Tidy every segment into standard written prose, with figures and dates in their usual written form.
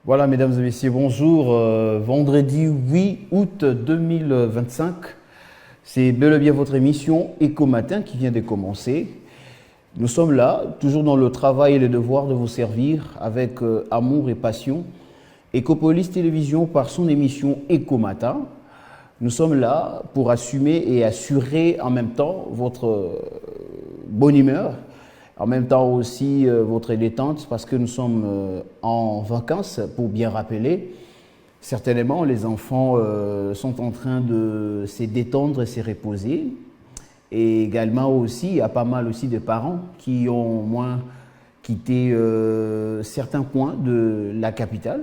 Voilà, mesdames et messieurs, bonjour. Vendredi 8 août 2025, c'est bel et bien votre émission Éco Matin qui vient de commencer. Nous sommes là, toujours dans le travail et le devoir de vous servir avec amour et passion. Ecopolis Télévision, par son émission Éco Matin, nous sommes là pour assumer et assurer en même temps votre bonne humeur, en même temps aussi votre détente, parce que nous sommes en vacances, pour bien rappeler. Certainement, les enfants sont en train de se détendre et se reposer. Et également aussi, il y a pas mal aussi de parents qui ont au moins quitté certains coins de la capitale.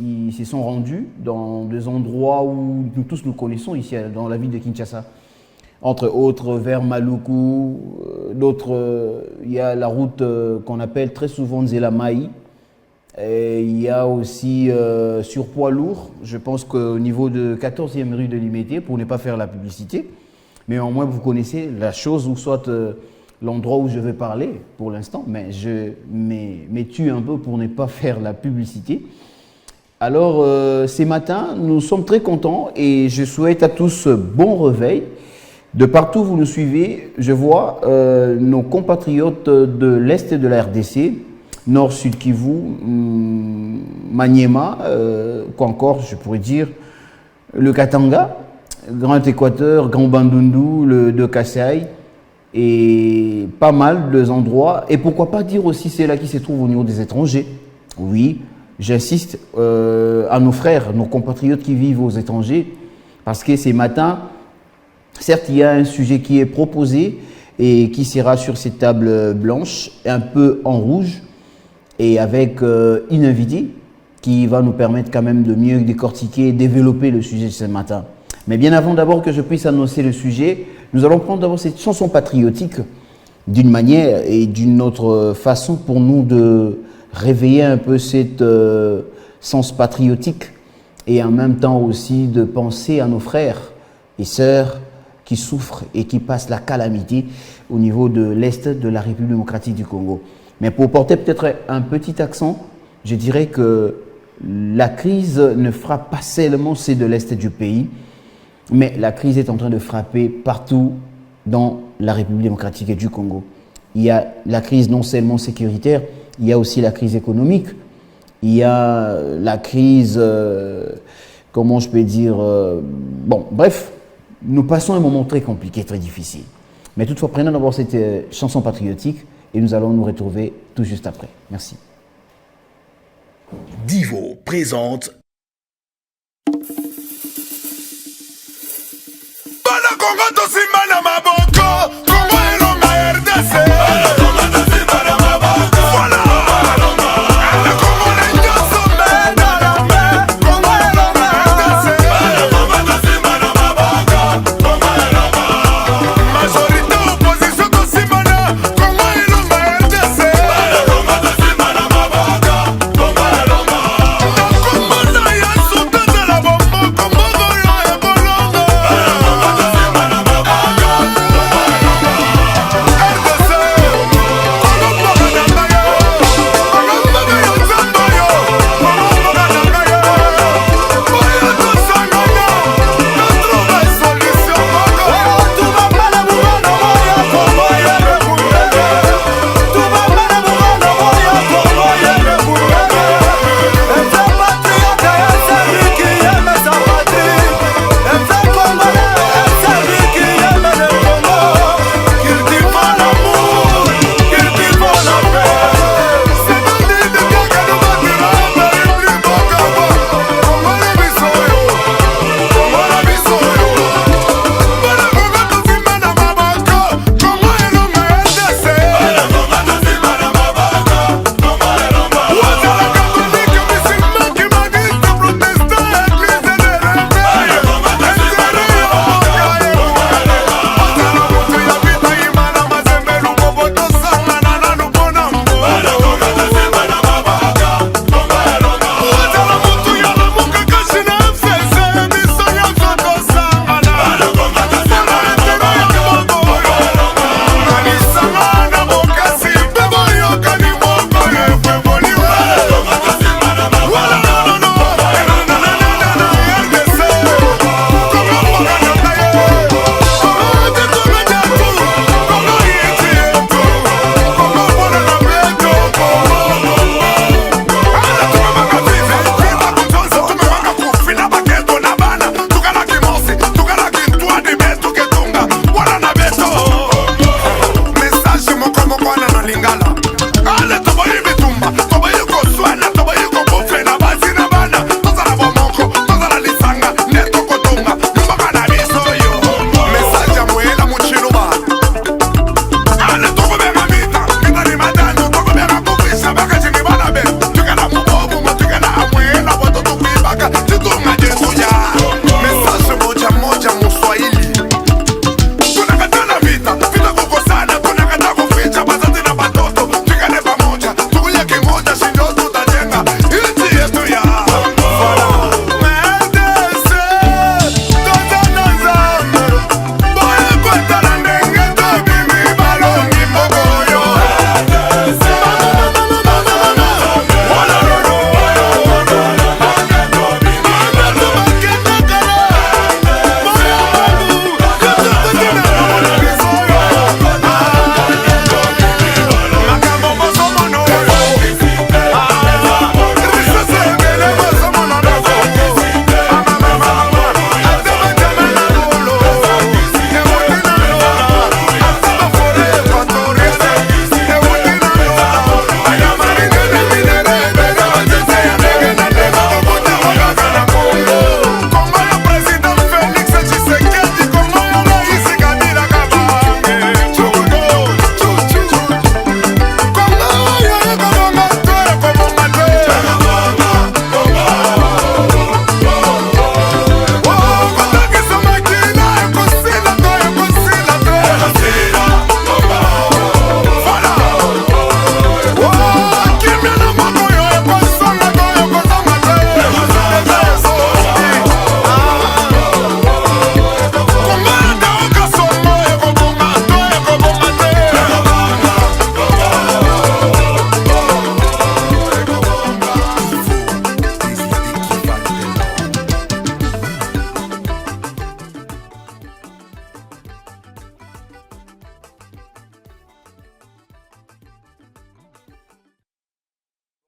Ils se sont rendus dans des endroits où nous tous nous connaissons, ici dans la ville de Kinshasa. Entre autres, vers Maluku, d'autres, il y a la route qu'on appelle très souvent Nzela Mai. Et il y a aussi sur poids lourd, je pense qu'au niveau de 14e rue de Limité, pour ne pas faire la publicité, mais au moins vous connaissez la chose ou soit l'endroit où je vais parler pour l'instant, mais je m'étue un peu pour ne pas faire la publicité. Alors, ces matins, nous sommes très contents et je souhaite à tous bon réveil. De partout où vous nous suivez, je vois nos compatriotes de l'Est de la RDC, Nord, Sud Kivu, Maniema, quoi encore, je pourrais dire, le Katanga, Grand Équateur, Grand Bandundu, le de Kasaï, et pas mal d'endroits. Et pourquoi pas dire aussi ceux-là qui se trouvent au niveau des étrangers. Oui, j'insiste à nos frères, nos compatriotes qui vivent aux étrangers, parce que ces matins, certes, il y a un sujet qui est proposé et qui sera sur cette table blanche, un peu en rouge, et avec une invitée qui va nous permettre quand même de mieux décortiquer et développer le sujet de ce matin. Mais bien avant d'abord que je puisse annoncer le sujet, nous allons prendre d'abord cette chanson patriotique d'une manière et d'une autre façon pour nous de réveiller un peu cet sens patriotique et en même temps aussi de penser à nos frères et sœurs qui souffrent et qui passent la calamité au niveau de l'Est de la République démocratique du Congo. Mais pour porter peut-être un petit accent, je dirais que la crise ne frappe pas seulement ceux de l'Est du pays, mais la crise est en train de frapper partout dans la République démocratique du Congo. Il y a la crise non seulement sécuritaire, il y a aussi la crise économique, il y a la crise, comment je peux dire, bon, bref, nous passons un moment très compliqué, très difficile. Mais toutefois, prenons d'abord cette chanson patriotique et nous allons nous retrouver tout juste après. Merci. Divo présente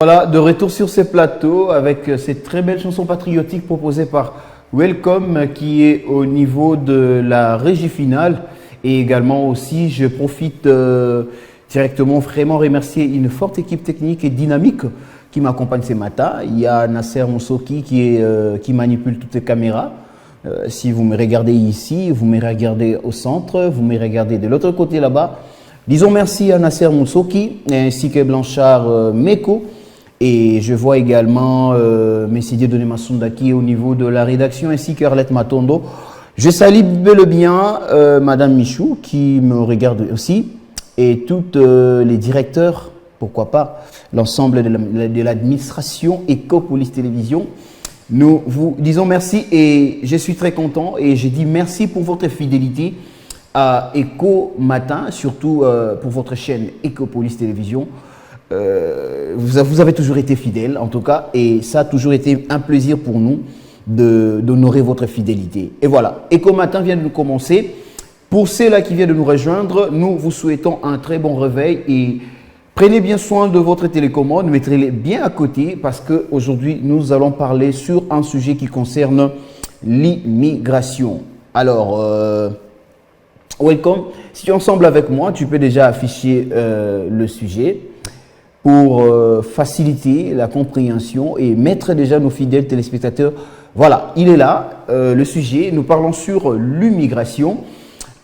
Voilà, de retour sur ces plateaux avec cette très belle chanson patriotique proposée par Welcome qui est au niveau de la régie finale. Et également aussi, je profite directement vraiment remercier une forte équipe technique et dynamique qui m'accompagne ce matin. Il y a Nasser Moussoki qui manipule toutes les caméras. Si vous me regardez ici, vous me regardez au centre, vous me regardez de l'autre côté là-bas. Disons merci à Nasser Moussoki ainsi que Blanchard Meko. Et je vois également Messidier Doné Massounda qui est au niveau de la rédaction ainsi qu'Arlette Matondo. Je salue bel et bien Madame Michou qui me regarde aussi et tous les directeurs, pourquoi pas, l'ensemble de l'administration Ecopolis Télévision. Nous vous disons merci et je suis très content et je dis merci pour votre fidélité à Eco Matin, surtout pour votre chaîne Ecopolis Télévision. Vous avez toujours été fidèles en tout cas et ça a toujours été un plaisir pour nous d'honorer votre fidélité. Et voilà, Eco Matin vient de commencer. Pour ceux-là qui viennent de nous rejoindre, nous vous souhaitons un très bon réveil et prenez bien soin de votre télécommande, mettez-les bien à côté parce qu'aujourd'hui nous allons parler sur un sujet qui concerne l'immigration. Alors, Welcome, si tu es ensemble avec moi, tu peux déjà afficher le sujet pour faciliter la compréhension et mettre déjà nos fidèles téléspectateurs. Voilà, il est là, le sujet. Nous parlons sur l'immigration,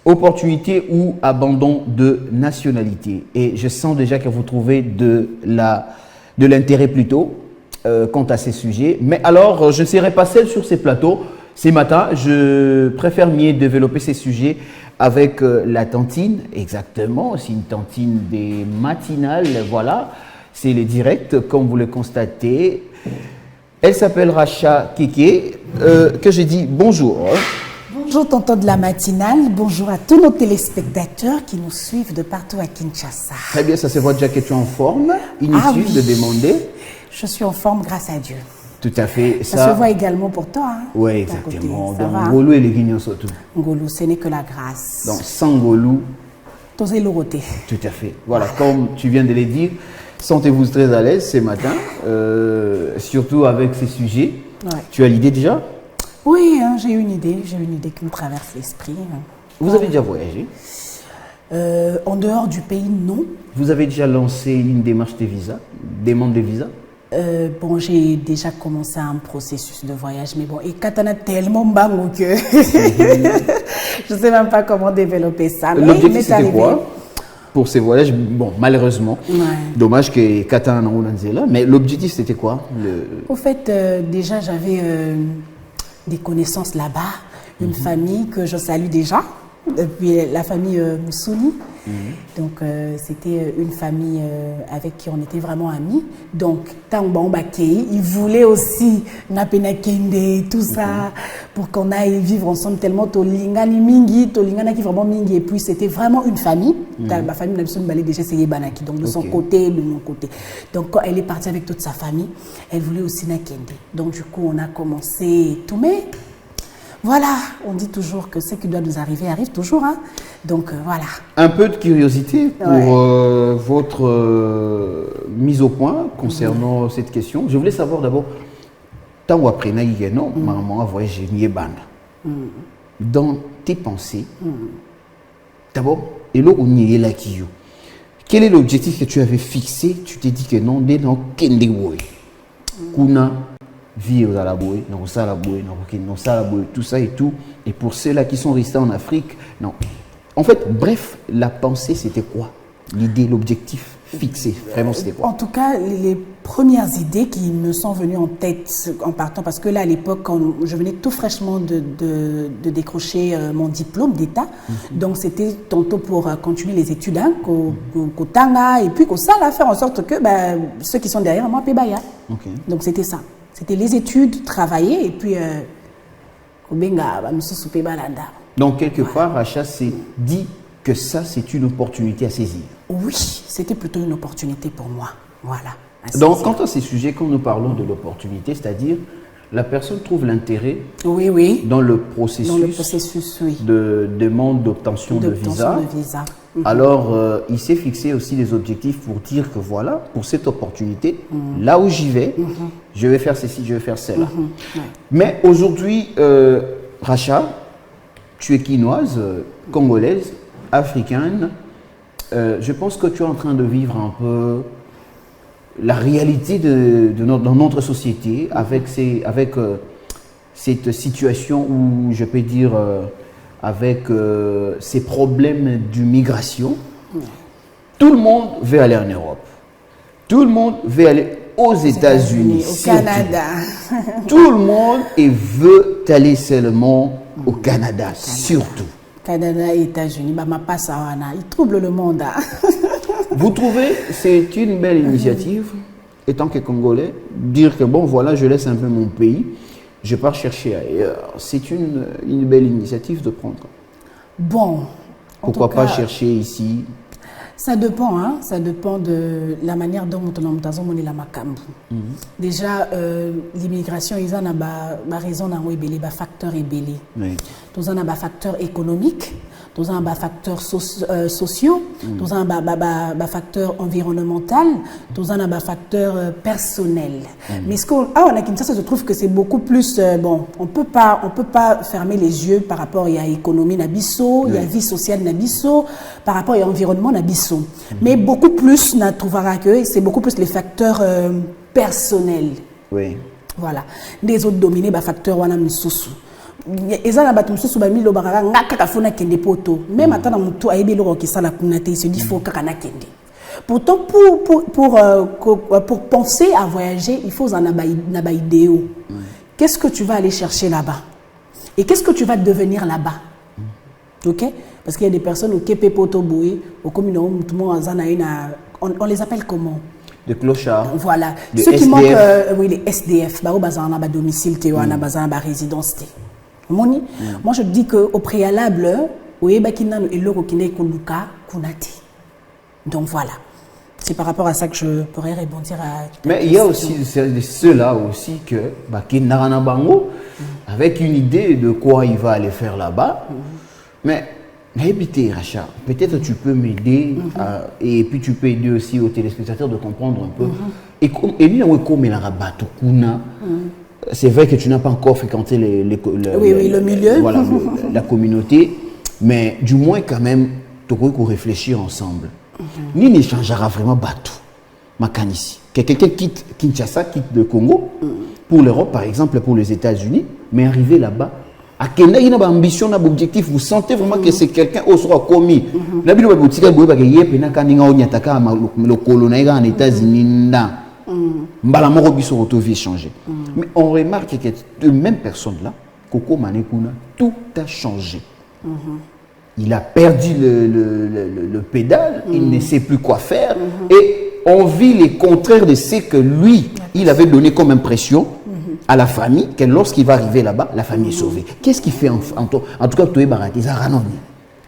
opportunité ou abandon de nationalité. Et je sens déjà que vous trouvez de l'intérêt plutôt quant à ces sujets. Mais alors, je ne serai pas seul sur ces plateaux. Ce matin, je préfère mieux développer ces sujets avec la tantine, exactement, c'est une tantine des matinales, voilà, c'est les directs, comme vous le constatez. Elle s'appelle Racha Keke, que j'ai dit bonjour. Bonjour tonton de la matinale, bonjour à tous nos téléspectateurs qui nous suivent de partout à Kinshasa. Très bien, ça se voit déjà que tu es en forme, inutile de demander. Je suis en forme grâce à Dieu. Tout à fait. Ça se voit également pour toi. Hein, oui, exactement. Ça Donc, Ngolo et les guignons surtout. Ngolo, ce n'est que la grâce. Donc, sans Ngolo. Tosé l'oroté. Tout à fait. Voilà, comme tu viens de le dire, sentez-vous très à l'aise ce matin, surtout avec ces sujets. Ouais. Tu as l'idée déjà? Oui, hein, j'ai une idée qui me traverse l'esprit. Vous avez déjà voyagé? En dehors du pays, non. Vous avez déjà lancé une démarche de visa, demande de visa? Bon, j'ai déjà commencé un processus de voyage, mais bon, et Katana tellement bango que je ne sais même pas comment développer ça. L'objectif c'était quoi pour ces voyages? Bon, malheureusement, dommage que Katana n'a là, mais l'objectif c'était quoi? Au fait, déjà j'avais des connaissances là-bas, une famille que je salue déjà, puis la famille Moussouni. Donc, c'était une famille avec qui on était vraiment amis. Donc, ils voulaient aussi Napenakende, tout ça, pour qu'on aille vivre ensemble tellement Tolingani Mingi, Tolingana qui vraiment Mingi. Et puis, c'était vraiment une famille. Ma famille n'a pas déjà essayé Banaki, donc de son côté, de mon côté. Donc, quand elle est partie avec toute sa famille, elle voulait aussi Nakende. Donc, du coup, on a commencé tout, mais voilà, on dit toujours que ce qui doit nous arriver arrive toujours. Hein. Donc, voilà. Un peu de curiosité pour votre mise au point concernant cette question. Je voulais savoir d'abord, tant ou après, non, maman a voyagé, dans tes pensées, d'abord, et là, on y est là qui you. Quel est l'objectif que tu avais fixé? Tu t'es dit que non, dès non, kende woy. Kuna. Vie aux Alaboué, tout ça et tout. Et pour ceux-là qui sont restés en Afrique, non. En fait, bref, la pensée, c'était quoi? L'idée, l'objectif fixé, vraiment, c'était quoi? En tout cas, les premières idées qui me sont venues en tête en partant, parce que là, à l'époque, quand je venais tout fraîchement de décrocher mon diplôme d'État, donc c'était tantôt pour continuer les études, hein, qu'au Tanga, et puis qu'au Sala, faire en sorte que ceux qui sont derrière moi paient Baya. Donc c'était ça. C'était les études, travailler, et puis donc quelque part, Racha s'est dit que ça, c'est une opportunité à saisir. Oui, c'était plutôt une opportunité pour moi. Voilà. Donc, quant à ces sujets, quand nous parlons de l'opportunité, c'est-à-dire la personne trouve l'intérêt Oui. dans le processus, oui. de demande d'obtention de visa. Alors, il s'est fixé aussi des objectifs pour dire que voilà, pour cette opportunité, là où j'y vais, je vais faire ceci, je vais faire cela. Mais aujourd'hui, Racha, tu es quinoise, congolaise, africaine. Je pense que tu es en train de vivre un peu la réalité dans notre société avec cette situation où, je peux dire, avec ces problèmes de migration. Tout le monde veut aller en Europe. Tout le monde veut aller aux États-Unis, au Canada. Tout le monde veut aller seulement au Canada, surtout. Canada et États-Unis, il trouble le monde. Vous trouvez c'est une belle initiative, étant que Congolais, dire que bon voilà, je laisse un peu mon pays, je pars chercher ailleurs. C'est une belle initiative de prendre. Bon. Pourquoi pas chercher ici? Ça dépend, hein? Ça dépend de la manière dont nous la makambu. Déjà, l'immigration, ils ont raison dans facteur ébélé. Ils ont un facteur économique, ils ont un facteur sociaux, ils ont un facteur environnemental, ils ont un facteur personnel. Mais ce qu'on a à Kinshasa, je trouve que c'est beaucoup plus bon. On peut pas fermer les yeux par rapport à l'économie nabiso, il y a vie sociale nabiso, par rapport à l'environnement nabiso. Mais beaucoup plus, on trouvera que c'est beaucoup plus les facteurs personnels. Oui. Voilà. Les autres dominés par facteurs wana misusu. Ezana batu misusu ba milo bakaka ngaka kafuna kende poto. Même atana mutu ayebi loko kisala kunate, il se dit faut kaka na kende. Pourtant pour penser à voyager, il faut en avoir idéo. Qu'est-ce que tu vas aller chercher là-bas? Et qu'est-ce que tu vas devenir là-bas? OK? Parce qu'il y a des personnes au Kepe Poto Boué, au communes, on les appelle comment? Des clochards. Voilà. Des Ceux qui SDF. manquent, oui, les SDF, bah, au domicile, bah, résidence. Moi, je dis qu'au préalable, donc voilà. C'est par rapport à ça que je pourrais répondre à. Mais il y a aussi ceux-là aussi qui n'ont bango avec une idée de quoi il va aller faire là-bas. Mais Racha, peut-être tu peux m'aider et puis tu peux aider aussi aux téléspectateurs de comprendre un peu. Et c'est vrai que tu n'as pas encore fréquenté le milieu, voilà, la communauté, mais du moins quand même, tu peux réfléchir ensemble. Ni changera vraiment Batou, Makanisi. Que quelqu'un quitte Kinshasa, quitte le Congo, pour l'Europe par exemple, pour les États-Unis, mais arriver là-bas, à Kenya, il y a une ambition, un objectif, vous sentez vraiment que c'est quelqu'un qui sera commis. La Bible dit que le colonel en États-Unis, changé. Mais on remarque que de même personne là, Koko Manekuna, tout a changé. Il a perdu le pédale, il ne sait plus quoi faire, et on vit les contraires de ce que lui, il avait donné comme impression à la famille, que lorsqu'il va arriver là-bas, la famille est sauvée. Qu'est-ce qu'il fait en tout cas, tu es baraté,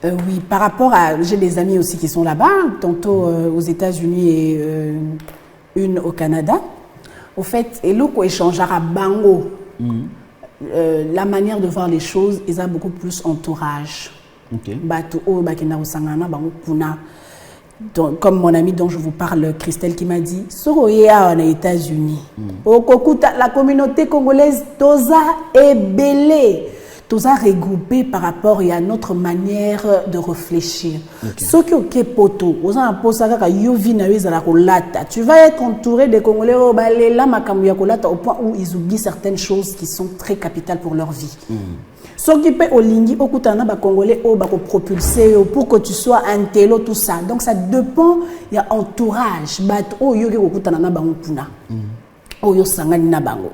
oui, par rapport à... J'ai des amis aussi qui sont là-bas, tantôt aux États-Unis et une au Canada. Au fait, et l'autre échangera bango. La manière de voir les choses, ils ont beaucoup plus entourage. Donc, comme mon ami dont je vous parle, Christelle, qui m'a dit, Soroya en États-Unis. La communauté congolaise, Toza est belle. Toza regroupé par rapport à notre manière de réfléchir. Ce qui est poto, tu vas être entouré de Congolais au point où ils oublient certaines choses qui sont très capitales pour leur vie. Ce qui peut au lingi au kutana ba congolais au ba propulser pour que tu sois un télo tout ça. Donc ça dépend, il y a entourage bat o yogi au kutana na bango puna. O yo sangani na bango.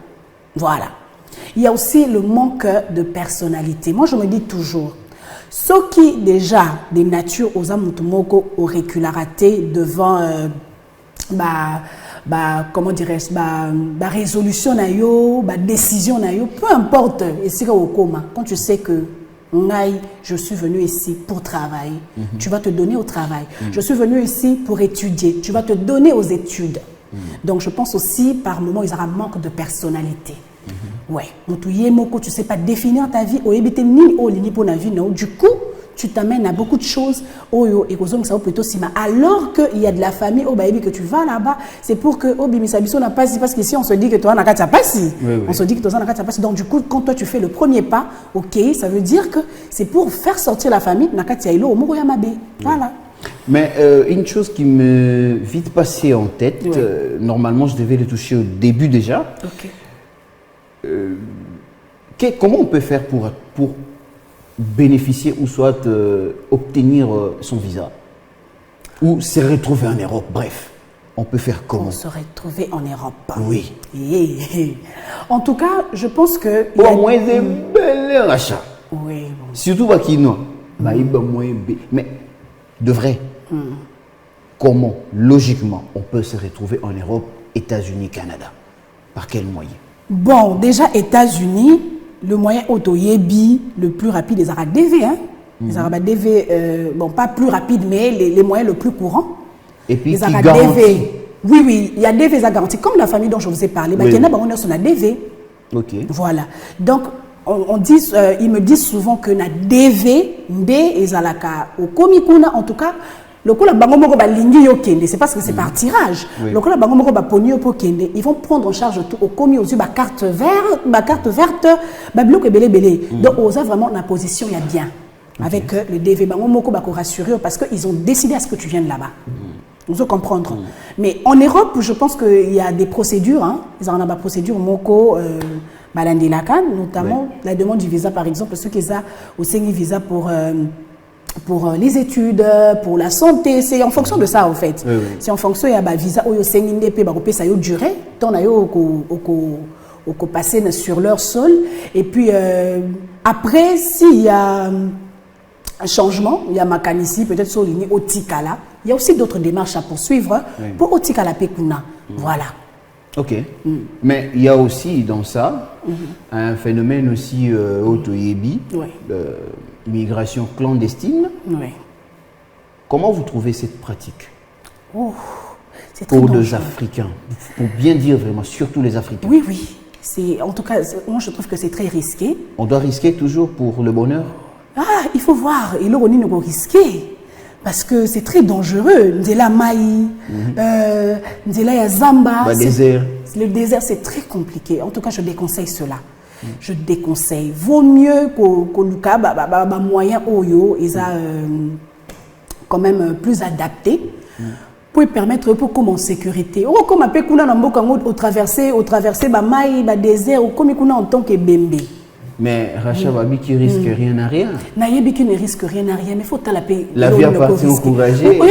Voilà. Il y a aussi le manque de personnalité. Moi je me dis toujours ceux qui déjà des natures aux amutumoko auraient raté devant comment dirais-je, résolution na yo, décision na yo, peu importe, et c'est au coma. Quand tu sais que je suis venu ici pour travailler, tu vas te donner au travail. Je suis venu ici pour étudier, tu vas te donner aux études. Donc je pense aussi, par moment, il y aura un manque de personnalité. Ouais, tu ne sais pas définir ta vie, du coup, tu t'amènes à beaucoup de choses. Alors qu'il y a de la famille, que tu vas là-bas, c'est pour que n'a pas si, parce qu'ici on se dit que toi, n'as pas si. On se dit que toi, n'as pas si. Donc, du coup, quand toi tu fais le premier pas, ok, ça veut dire que c'est pour faire sortir la famille, voilà. Mais une chose qui me vite passée en tête, normalement je devais le toucher au début déjà. Comment on peut faire pour bénéficier ou soit obtenir son visa ou se retrouver en Europe? Bref, on peut faire comment? Se retrouver en Europe. Oui. En tout cas, je pense que... Au moins, c'est bel rachat. Oui. Surtout Bakino. Mais de vrai, comment, logiquement, on peut se retrouver en Europe, États-Unis, Canada? Par quel moyen? Bon, déjà, États-Unis, le moyen auto-yebi le plus rapide, les Arabes DV. Les Arabes DV, bon, pas plus rapide, mais les moyens le plus courants. Et puis, les Arabes DV. Oui, il y a DV à garantie. Comme la famille dont je vous ai parlé, il y en a on est sur la DV. Ok. Voilà. Donc, ils me disent souvent que la DV, et Zalaka, au Komikuna, en tout cas, le coup, c'est parce que c'est par tirage. Le coup, ils vont prendre en charge tout au commis aux yeux, carte verte, bloc et belé. Donc, on a vraiment la position, il y a bien. Avec le DV, rassurer parce qu'ils ont décidé à ce que tu viennes là-bas. On veut comprendre. Mais en Europe, je pense qu'il y a des procédures. Ils ont des procédures, notamment la demande du visa, par exemple, ceux qui ont aussi un visa pour les études, pour la santé, c'est en fonction de ça en fait. C'est en fonction il y a un visa où ça a duré, tant au passer sur leur sol. Et puis après, s'il y a un changement, il y a Makanici, peut-être sur ligne Otikala, il y a aussi d'autres démarches à poursuivre pour Otikala Pekuna. Voilà. Ok. Mais il y a aussi dans ça un phénomène aussi auto-yebi, migration clandestine. Comment vous trouvez cette pratique pour les Africains? Pour bien dire vraiment, surtout les Africains. Oui. En tout cas, moi je trouve que c'est très risqué. On doit risquer toujours pour le bonheur? Il faut voir. Et là, on ne risquer. Parce que c'est très dangereux. Ndela Maï, Ndela Yazamba. Désert. Le désert, c'est très compliqué. En tout cas, je déconseille cela. Je déconseille. Vaut mieux que Luka, moyen Oyo, ils a quand même plus adapté pour permettre pour comme en sécurité. Comme après qu'on a au traverser Maï, désert, ou comme qu'on a en tant que Bembe. Mais Racha Babi qui risque rien à rien. Nayebi qui ne risque rien à rien, mais il faut taper. La vie appartient au courageux. On a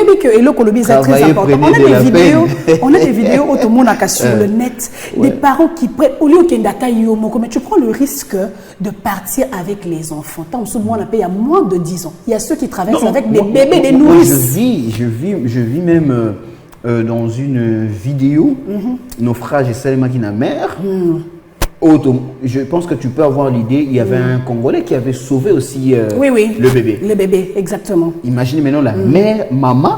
très important. On a des vidéos où tout le monde a sur le net, des parents qui prennent au lieu qu'il mais tu prends le risque de partir avec les enfants. Tant souvent on a payé à moins de 10 ans. Il y a ceux qui traversent avec des bébés, des nourrices. Je vis même dans une vidéo, naufrage et Salima qui n'a mère. Je pense que tu peux avoir l'idée, il y avait un Congolais qui avait sauvé aussi le bébé. Le bébé, exactement. Imaginez maintenant la mère, maman,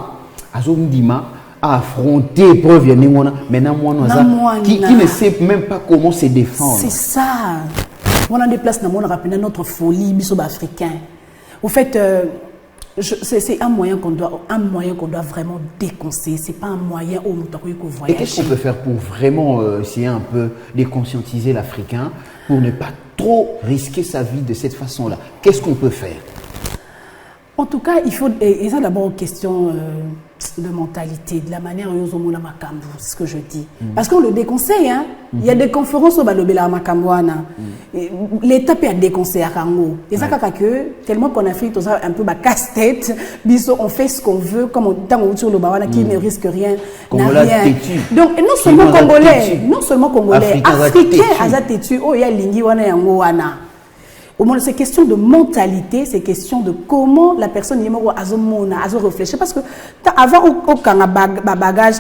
Azondima, a affronté l'épreuve, maintenant qui ne sait même pas comment se défendre. C'est ça. On a des places dans notre folie, biso africain. Au fait, c'est un moyen qu'on doit vraiment déconseiller. C'est pas un moyen où nous devons voyager. Et qu'est-ce qu'on peut faire pour vraiment essayer un peu de conscientiser l'Africain pour ne pas trop risquer sa vie de cette façon-là? Qu'est-ce qu'on peut faire? En tout cas, il faut. Et ça d'abord une question de mentalité, de la manière dont on a Makambu, c'est ce que je dis. Parce qu'on le déconseille, hein. Il y a des conférences au Balobela Makambouana. L'État peut déconseiller à Kango. Et ça, tellement qu'en Afrique, on a un peu casse-tête, on fait ce qu'on veut, comme on sur le Bawana qui ne risque rien, n'a rien. Donc, non seulement Congolais, Africains, Azatétu, oh, il y a Lingi Wana Yangoana. Au moins, c'est question de mentalité, c'est question de comment la personne a réfléchi. Parce que avant, au bagage,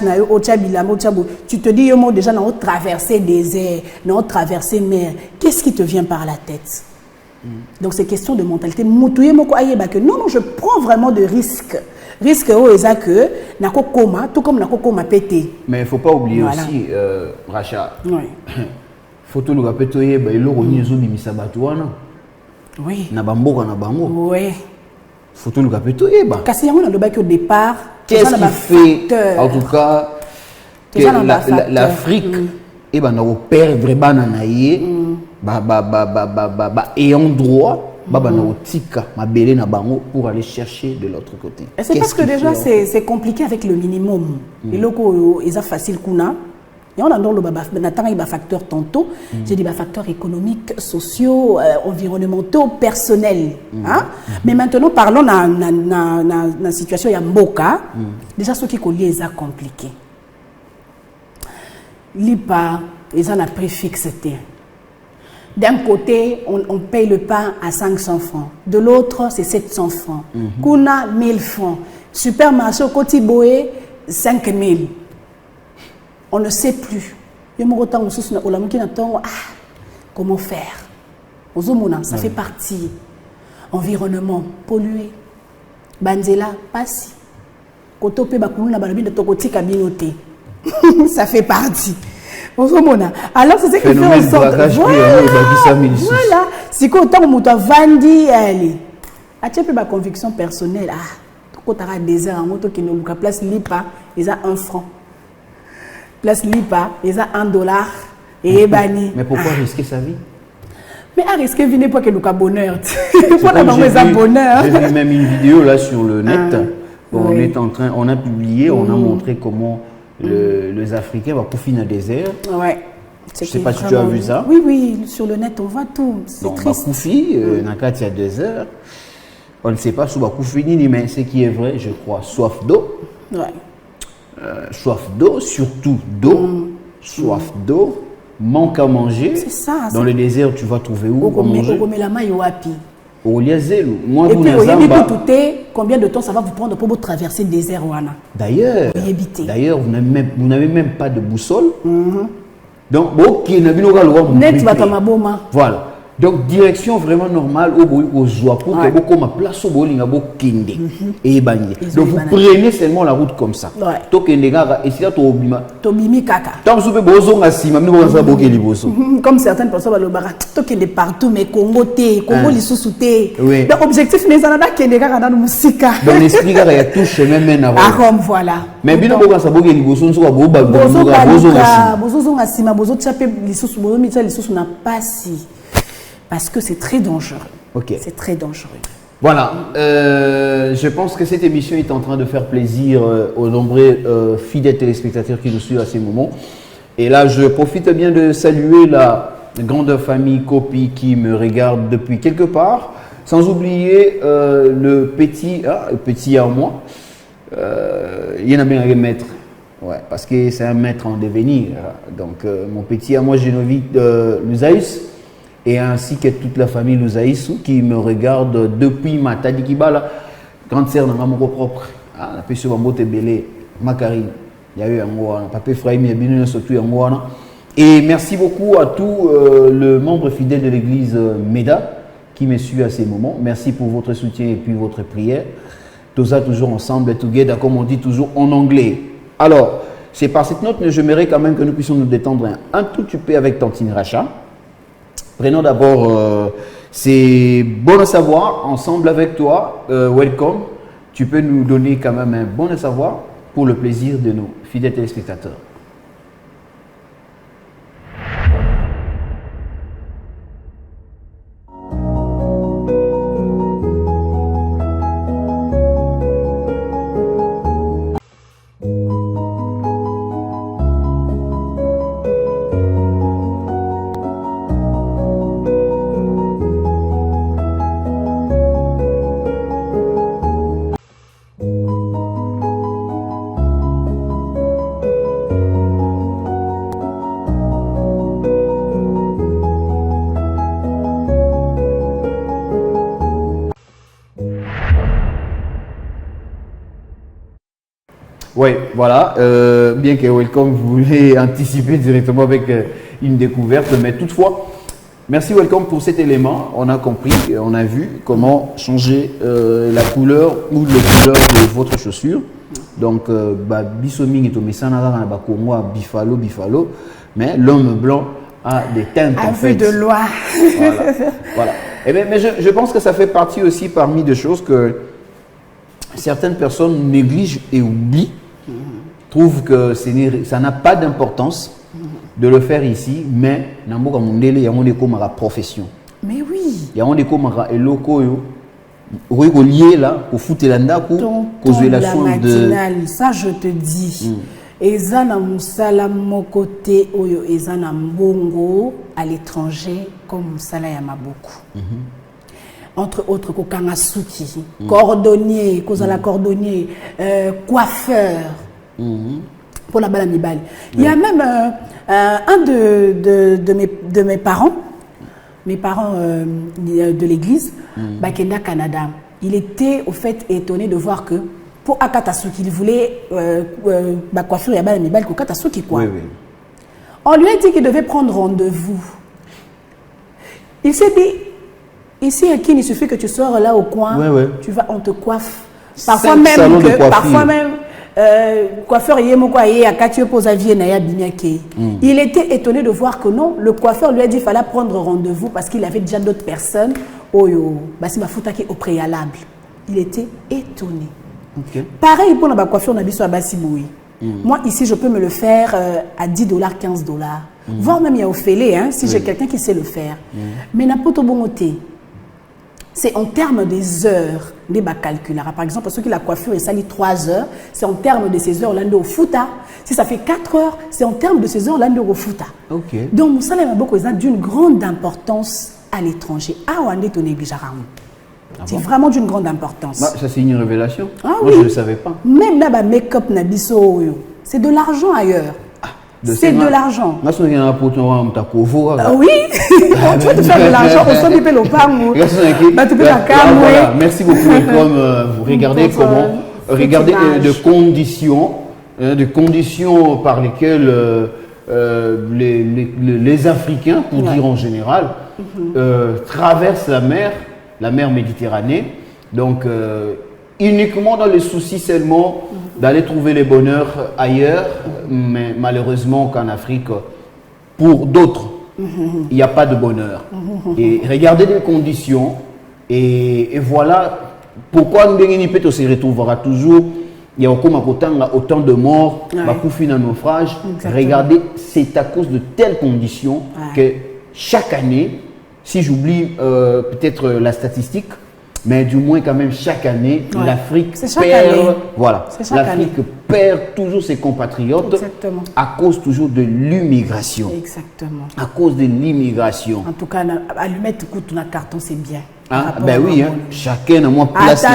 tu te dis, déjà, on a traversé des airs, on a traversé mer. Qu'est-ce qui te vient par la tête? Donc, c'est question de mentalité. Non, je prends vraiment de risques. Risque que nako coma, tout comme nako coma pété. Mais il ne faut pas oublier aussi, Racha. Photo le rappelle toi bah il aura mis zobi misabatuana. Oui. Na bamboka na bango. Oui. Photo le rappelle toi bah. Kasi yango na lobaki au départ. Qu'est-ce qui fait en tout cas que l'Afrique et ben na perdre bana na ye ayant droit na otika mabele na bango pour aller chercher de l'autre côté. C'est parce que déjà c'est compliqué avec le minimum. Et loko ils a facile kuna. Et on a dans le facteur tantôt, j'ai dit facteurs économiques, sociaux, environnementaux, personnels. Hein? Mais maintenant, parlons de la situation il y a Mboka. Déjà, ce qui est lié, c'est compliqué. L'IPA, ils ont un prix fixé. D'un côté, on paye le pain à 500 francs. De l'autre, c'est 700 francs. Kuna, 1000 francs. Supermarché, Kotiboé, 5000. On ne sait plus. Comment faire? Ça fait partie. Environnement pollué. Banzela, passi. Ça fait partie. Alors c'est ce qui fait en sorte. Voilà. Si quand on a vendu, allez. Tu as ma conviction personnelle. Quand tu as des désert, qui ne place l'IPA, ils ont 1 franc. Place l'IPA, ils ont $1 et bani. Mais pourquoi risquer sa vie? Mais à risquer venir pour que nous avons bonheur. Bonheur. J'ai vu même une vidéo là sur le net. On est en train, on a publié, on a montré comment les Africains vont profiter dans le désert. Ouais. Je ne sais pas si tu as vu ça. Oui, oui, sur le net, on voit tout. Donc, Bakoufi, dans le cas, il y a 2 heures. On ne sait pas si Bakoufi ni, mais ce qui est vrai, je crois, soif d'eau. Ouais. Soif d'eau, surtout d'eau, soif d'eau, manque à manger. C'est ça. Dans le désert, tu vas trouver où pour manger? Au Liazelu. Moi, et puis, combien de temps ça va vous prendre pour vous traverser le désert? D'ailleurs, vous n'avez même pas de boussole. Donc, voilà. Donc, direction vraiment normale au joie pour que beaucoup ma place au bowling à beaucoup kinde et bagné. Donc, vous prenez seulement la route comme ça. Donc, et si là, tu obima. Tobimi kaka. Tant que vous bozo asima, nous on va boquer les bozo. Comme certaines personnes le barat, tu es partout, mais Congo li sous-souté. Donc, objectif, mais ça n'a pas kende kaka dans la musique. Donc, l'esprit, il y a tout chemin maintenant. Ah, comme voilà. Mais bien, on va boquer les bozo, on va bozo asima, bozo tchapé les sous, bozo mitcha les sous n'a pas si. Parce que c'est très dangereux. Ok. C'est très dangereux. Voilà. Je pense que cette émission est en train de faire plaisir aux nombreux fidèles téléspectateurs qui nous suivent à ces moments. Et là, je profite bien de saluer la grande famille Kopi qui me regarde depuis quelque part. Sans oublier le petit à moi. Il y en a bien un maître. Ouais, parce que c'est un maître en devenir. Donc, mon petit à moi, Génovic Lusaïs. Et ainsi que toute la famille Louzaïsou qui me regarde depuis ma Tadikibala, grande sœur dans mon propre. La personne va monter belé, Macarine, il y a eu un mois, Papa Frahim, il y a bien surtout un mois. Et merci beaucoup à tous les membres fidèles de l'église MEDA qui me suivent à ces moments. Merci pour votre soutien et puis votre prière. Tout ça toujours ensemble, together, comme on dit toujours en anglais. Alors, c'est par cette note que j'aimerais quand même que nous puissions nous détendre un tout petit peu avec Tantine Racha. Prenons d'abord, c'est bon à savoir, ensemble avec toi, welcome. Tu peux nous donner quand même un bon à savoir pour le plaisir de nos fidèles téléspectateurs. Oui, voilà. Bien que Welcome voulait anticiper directement avec une découverte, mais toutefois, merci Welcome pour cet élément. On a compris, on a vu comment changer la couleur ou les couleurs de votre chaussure. Donc, Bissoming est au Messana, Bifalo, mais l'homme blanc Ah, des teintes à en vue fait. de loi. Voilà. Voilà. Eh bien, mais je pense que ça fait partie aussi parmi des choses que certaines personnes négligent et oublient, trouvent que ça n'a pas d'importance de le faire ici, mais Namboka Mundele, il y a un écho ma profession. Mais oui. Il y a un écho ma eloko yo. Lié là, au foot et l'anda, Tonton la matinale, ça je te dis. Eza na musala moko te oyo eza na mbongo à l'étranger comme musala ya maboku. Entre autres kokanga suki, cordonnier, kozala cordonnier, coiffeur. Pour la balle mibali. Il y a même un de mes parents de l'église, Bakenda Canada. Il était au fait étonné de voir que pour Akatasuki, il voulait coiffure ya balle mibali ko Akatasuki quoi. Oui, oui. On lui a dit qu'il devait prendre rendez-vous. Il s'est dit ici à Kin, il suffit que tu sors là au coin, tu vas, on te coiffe. Parfois même coiffeur il était étonné de voir que non, le coiffeur lui a dit qu'il fallait prendre rendez-vous parce qu'il avait déjà d'autres personnes au préalable. Il était étonné. Pareil pour la coiffure moi ici je peux me le faire à $10, $15, voire même il y a Ophélie si j'ai quelqu'un qui sait le faire. Mais n'importe où c'est en termes des heures, des calculars. Par exemple, ceux qui la coiffure est salie 3 heures, c'est en termes de ces heures-là au futa. Si ça fait 4 heures, c'est en termes de ces heures-là au futa. Donc, ça est d'une grande importance à l'étranger. C'est vraiment d'une grande importance. Ça, c'est une révélation. Moi, je ne le savais pas. Même là, make-up, c'est de l'argent ailleurs. C'est de l'argent. Oui, tu peux te faire de l'argent au sein du Pélopango. Merci beaucoup. Comme vous regardez de conditions par lesquelles les Africains, pour dire en général, traversent la mer Méditerranée. Donc, uniquement dans le souci seulement d'aller trouver le bonheur ailleurs, mais malheureusement qu'en Afrique, pour d'autres, il n'y a pas de bonheur. Et regardez les conditions, et voilà pourquoi nous se retrouvera toujours. Il y a autant de morts, beaucoup de naufrages. Regardez, c'est à cause de telles conditions que chaque année, si j'oublie peut-être la statistique, mais du moins quand même chaque année, l'Afrique perd toujours ses compatriotes à cause toujours de l'immigration. Exactement. À cause de l'immigration. En tout cas, allumette coûte un carton, c'est bien. Ben oui, chacun a moins place.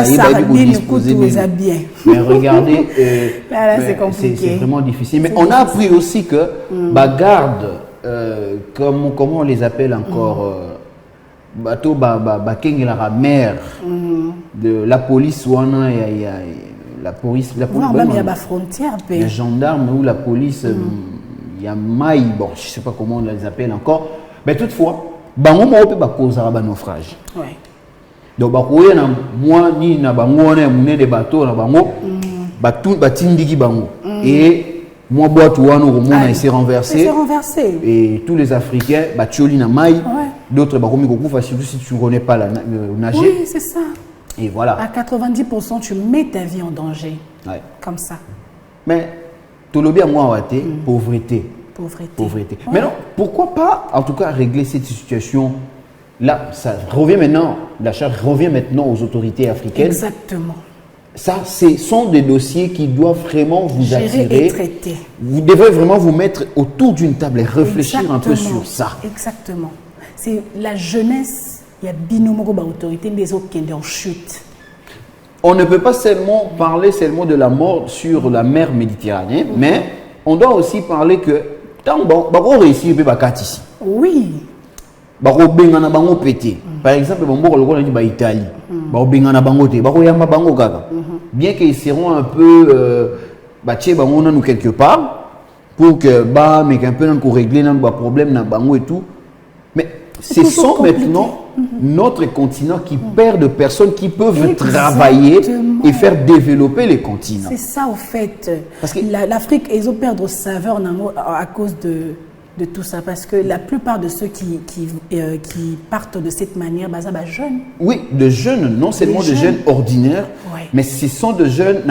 Mais regardez, c'est vraiment difficile. Mais on a appris aussi que garde, comment on les appelle encore bateau la mer de la police ou la police même il y a la frontière les gendarmes ou la police il y a maille bon je sais pas comment on les appelle encore mais toutefois bango mo pe ba cause ba naufrage donc ba ko na moi ni na bango na mune de bateau na bango ba tindiki bango et moi boîte ou il s'est renversé et tous les Africains tioli na maille d'autres surtout si tu ne connais pas nager. Oui, c'est ça. Et voilà. À 90%, tu mets ta vie en danger. Comme ça. Mais, tout le bien, moi, pauvreté. Mais non, pourquoi pas, en tout cas, régler cette situation? Là, ça revient maintenant, la charge revient maintenant aux autorités africaines. Exactement. Ça, ce sont des dossiers qui doivent vraiment vous attirer. Et traiter. Vous devrez vraiment vous mettre autour d'une table et réfléchir un peu sur ça. Exactement. C'est la jeunesse, il y a binomoko autorité des autres qui sont en chute. On ne peut pas seulement parler de la mort sur la mer Méditerranée, mais on doit aussi parler que tant qu'on réussit ici. Oui. Par exemple, Italie, bien qu'ils seront un peu quelque part pour que mais un peu régler nos problèmes et tout. Mais ce sont maintenant notre continent qui perd de personnes qui peuvent travailler et faire développer les continents. C'est ça au fait. Parce que l'Afrique, ils ont perdu saveur à cause de de tout ça, parce que la plupart de ceux qui partent de cette manière, bah, ça va jeunes. Oui, de jeunes, non seulement de jeunes ordinaires, mais ce sont de jeunes,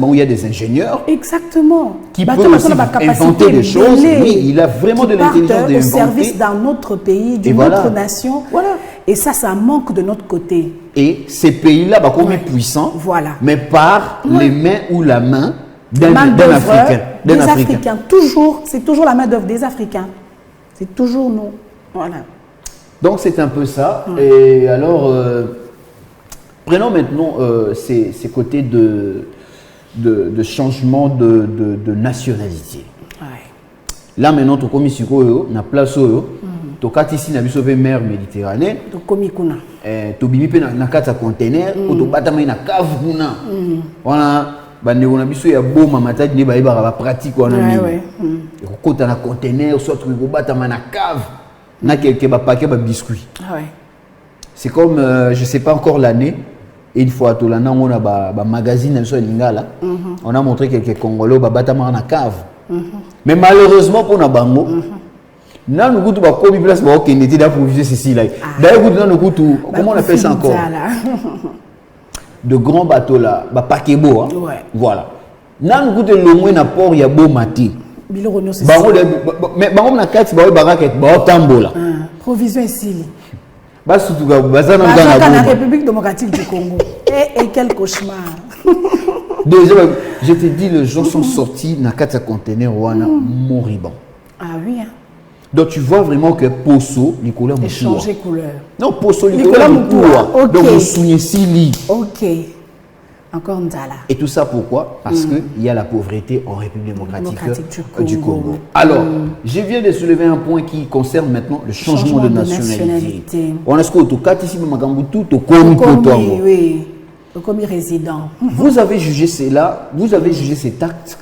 où il y a des ingénieurs. Exactement. Qui peuvent aussi inventer des choses. Oui, il a vraiment de l'intelligence d'inventer. Au service d'un autre pays, d'une autre nation. Voilà. Et ça manque de notre côté. Et ces pays-là, bah, comme puissants, mais par les mains ou la main d'un Africain. Des Africains. Toujours, c'est toujours la main d'œuvre des Africains. C'est toujours nous. Voilà. Donc c'est un peu ça. Et alors, prenons maintenant ces côtés de changement de nationalité. Là maintenant, tu as sur na place tu as ici na mer Méditerranée. Tu as kuna. Tu as na kata conteneur ou tu as na cave kuna. Voilà. Bande on a biso ya boma matadi ne baïba ba pratique on a mis. Ko ta na conteneur soit tu ko bata na cave na quelque ba paquet ba biscuit. C'est comme je sais pas encore l'année et une fois tout l'année on a ba magazine sur lingala. On a montré quelques Congolais ba bata na cave. Mais malheureusement pour na bango na nous goûte ba komi place ba okende ti da proviser ceci là. D'ailleurs goûte na nous goûte comment on appelle ça encore? De grands bateaux là, bah paquebo, hein. Voilà. Nan goûte le moins na port ya beau matin. Mais bango na carte ba baraket ba tambola. Provision ici. Bah surtout ga bazana na République démocratique du Congo. Et quel cauchemar. Déjà je te dis les gens sont sortis na carte conteneur wana moribond. Ah oui hein. Donc tu vois vraiment que Poso, Nicolas Moutoua. Changer couleur. Non, Poso, Nicolas Moutoua. Okay. Donc on souligne Sili. Ok. Encore Ndala. Et tout ça pourquoi? Parce qu'il y a la pauvreté en République démocratique du Congo. Alors, je viens de soulever un point qui concerne maintenant le changement de nationalité. On a ce qu'on a ici, Magambutu, oui, comme résident. Vous avez jugé cela, vous avez jugé cet acte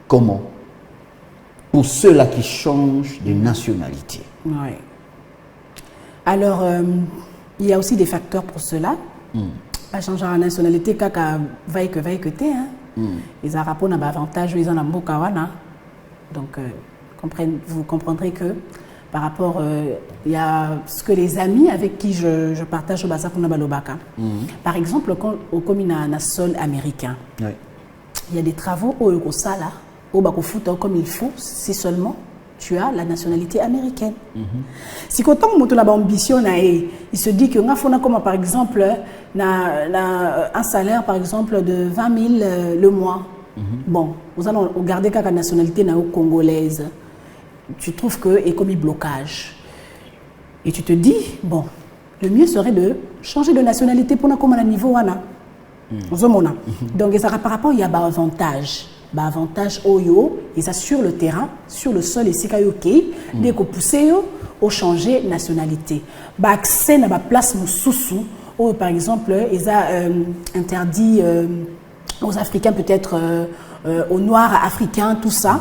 comment? Pour ceux-là qui changent de nationalité. Oui. Alors, il y a aussi des facteurs pour cela. Pas changer la nationalité, kaka vaille que t'es. Ils ont rapport à l'avantage, ils ont un kawana. Donc, vous comprendrez que par rapport, il y a ce que les amis avec qui je partage au Basa Balobaka. Par exemple, au commune à sol américain, il y a des travaux au Eurosala. Comme il faut, si seulement tu as la nationalité américaine. Si quand on a ambition, il se dit que comme par exemple un salaire par exemple de 20 000 le mois. Bon, vous allez regarder la nationalité congolaise. Tu trouves que est comme un blocage. Et tu te dis, bon, le mieux serait de changer de nationalité pour comme à niveau. Donc, ça par rapport, il y a un avantage. Avantage oyo et ça sur le terrain, sur le sol et si kayoké dès qu'on pousse au changer nationalité. Accès na place mususu ou par exemple ils a interdit aux Africains peut-être aux Noirs africains tout ça.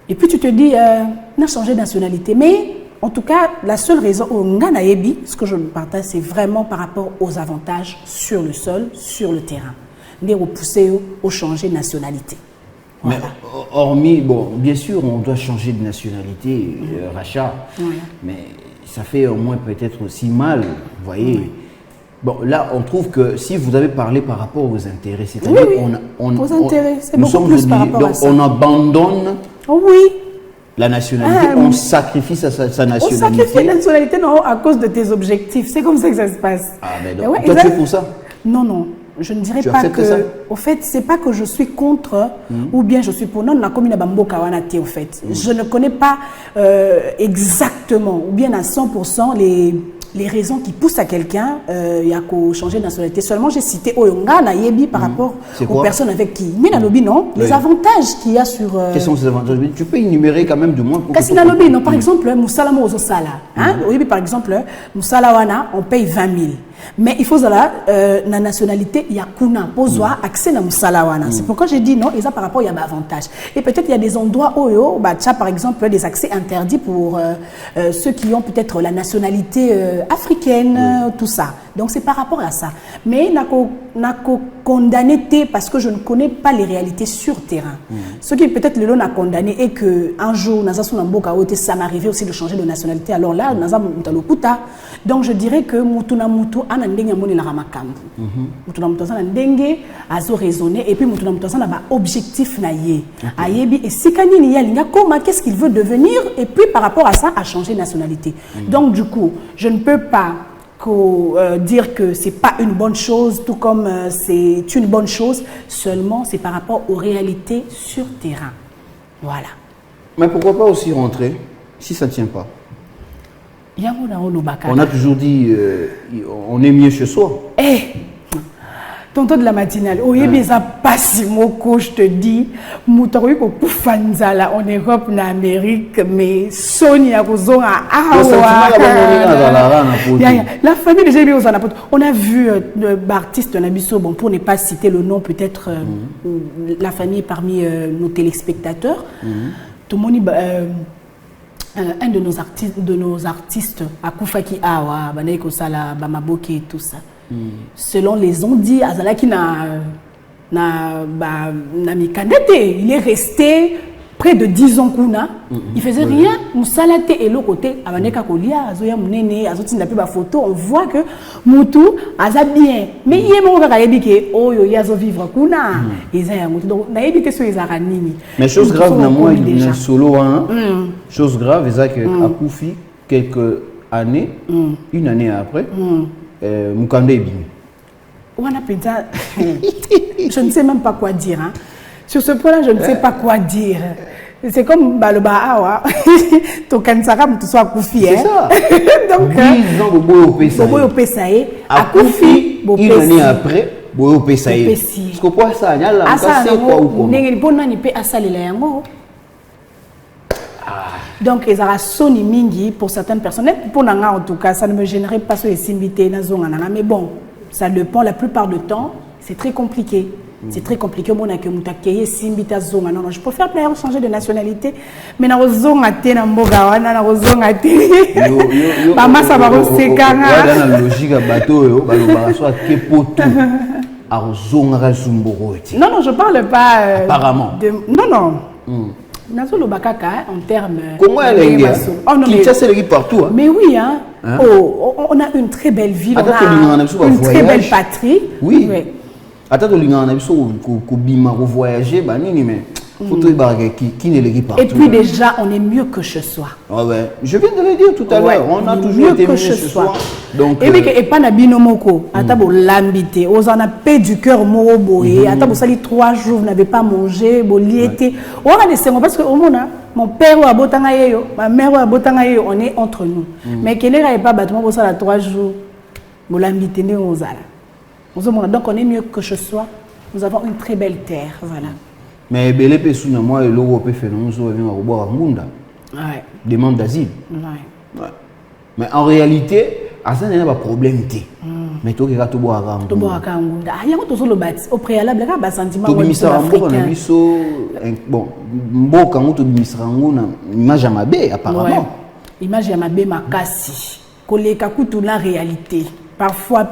Et puis tu te dis n'a changé de nationalité mais en tout cas la seule raison au Nganayebi ce que je me partage c'est vraiment par rapport aux avantages sur le sol, sur le terrain. Dès qu'on pousse au changer de nationalité. Voilà. Mais hormis, bon, bien sûr, on doit changer de nationalité, rachat, mais ça fait au moins peut-être aussi mal, vous voyez. Bon, là, on trouve que si vous avez parlé par rapport aux intérêts, c'est-à-dire aux intérêts, c'est beaucoup plus par rapport à ça. On abandonne la nationalité, on sacrifie sa nationalité. On sacrifie la nationalité non, à cause de tes objectifs, c'est comme ça que ça se passe. Ah, mais donc, toi, tu es pour ça? Non. Je ne dirais pas que... Au fait, c'est pas que je suis contre ou bien je suis pour. Non, la commune Bamboka Wanate, au fait. Je ne connais pas exactement ou bien à 100% les raisons qui poussent à quelqu'un à changer de nationalité. Seulement, j'ai cité Oyonga, Nayebi par rapport aux personnes avec qui. Mais Nalobi, non. Les avantages qu'il y a sur... Quels sont ces avantages? Tu peux énumérer quand même du moins. Kasi Nalobi, non. Par exemple, Moussala Mozosala. Par exemple, Moussala Wana, on paye 20 000. Mais il faut la nationalité, il y a kuna, poswa, accès na musalawana. C'est pourquoi j'ai dit non, et ça par rapport, il y a des avantages. Et peut-être il y a des endroits où, par exemple, des accès interdits pour ceux qui ont peut-être la nationalité africaine, tout ça. Donc c'est par rapport à ça. Mais n'a condamné parce que je ne connais pas les réalités sur terrain. Ce qui peut-être le lot n'a condamné est qu'un jour, ça m'arrivait aussi de changer de nationalité. Alors là, donc je dirais que Mutuna Mutu a ndenge moni la ramakambu. Mutuna Mutu a ndenge azo raisonner et puis Mutuna Mutu a ba objectif na ye. Ayebi et sikani ni yalinga comment qu'est-ce qu'il veut devenir et puis par rapport à ça a changé de nationalité. Donc du coup, je ne peux pas dire que c'est pas une bonne chose, tout comme c'est une bonne chose, seulement c'est par rapport aux réalités sur terrain. Voilà. Mais pourquoi pas aussi rentrer si ça ne tient pas? On a toujours dit on est mieux chez soi. Eh, tonton de la matinale, pas si moko, je te dis, Moutaroui ko Poufanzala en Europe, en Amérique, mais Sonia Kozonga, la famille déjà est aux anapotes. On a vu l'artiste Nabiso, bon, pour ne pas citer le nom, peut-être la famille parmi nos téléspectateurs. Tout le monde, un de nos artistes, Akufaki Awa, Banaiko Sala, Bamaboke et tout ça. Selon les ondits, Azalaki il est resté près de 10 ans. Il faisait rien. Moussalate et l'autre côté, Abaneka Kolia, Azoya Mounene, Azotin la plus photo, on voit que Moutou a bien. Mais il y a mon gars qui oh yo yazo vivre kuna. Ils ont Moutou donc na évité sur les aranini. Mais chose grave na moi il est solo hein. Chose grave c'est que Akoufi quelques années, une année après. Mukande est bien. Je ne sais même pas quoi dire. Hein. Sur ce point-là, je ne sais pas quoi dire. C'est comme le Bahawa. Tokansara, tu sois Koufi. C'est ça. Donc, Bobo Pesaï. Akoufi, une année après, Bobo Pesaï. Parce que quoi ça? C'est quoi ou comment? Donc, ils ont sonné mingi pour certaines personnes. Pour Nanga, en tout cas, ça ne me gênerait pas sur les simbités. Mais bon, ça dépend la plupart du temps. C'est très compliqué. C'est très compliqué. Non, je préfère changer de nationalité. Mais na zonga te na mboga wana na zonga te. Mama ça va resekanga. Dans la logique bateau yo, ba so kepoto. Azonga sumborote. Non, je parle pas apparemment. Non. Nazolo bakaka en termes. Comment elle est? Qui c'est partout. Hein? Mais oui, hein. Oh, on a une très belle ville, on a une très belle patrie. Oui. Attends, on a voyager, mais qui ne le partout. Et puis déjà, on est mieux que chez soi. Ouais. Je viens de le dire tout à l'heure. On a toujours été mieux chez soi. Donc, et pas na binomoko. Attends, l'ambité. On en a paix du cœur moroboé. Attends, vous allez 3 jours, vous n'avez pas mangé, vous liété. On a des séquences parce que au monde, mon père a botangayo, ma mère a botangayo, on est entre nous. Mais qu'elle n'ait pas battu pour ça 3 jours. Vous l'ambité, nous donc on est mieux que chez soi. Nous avons une très belle terre, voilà. Mais belé pe suna moi et l'eau peut faire nous so venir boire munda. Ouais. Demande d'asile. Ouais. Mais en réalité, ça n'est pas problème té. Mais toi qui vas te boire munda. To boire munda. Ah yango to so le bâti au préalable ka ba sentiment to bimisara mboka na biso bon mboka ngo to bimisara ngo na image ya mabe apparemment. Ouais. Image ya mabe makasi. Koleka kutu la réalité. Parfois,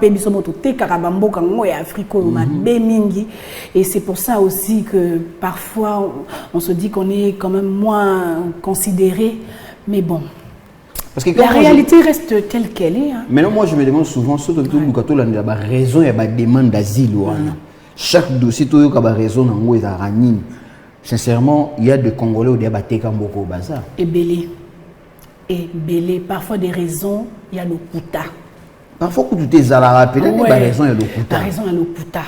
et c'est pour ça aussi que parfois on se dit qu'on est quand même moins considéré, mais bon. Parce que la réalité reste telle qu'elle est. Hein. Maintenant, moi je me demande souvent, surtout que la raison et la demande d'asile. Chaque dossier, tu as raison, sincèrement, il y a des Congolais où il y a des beaucoup au bazar. Et belé, parfois des raisons, il y a le kuta. Parfois, quand tu es à la rappel, il y a raison, il y a le kuta. Tu as raison, il y a le kuta.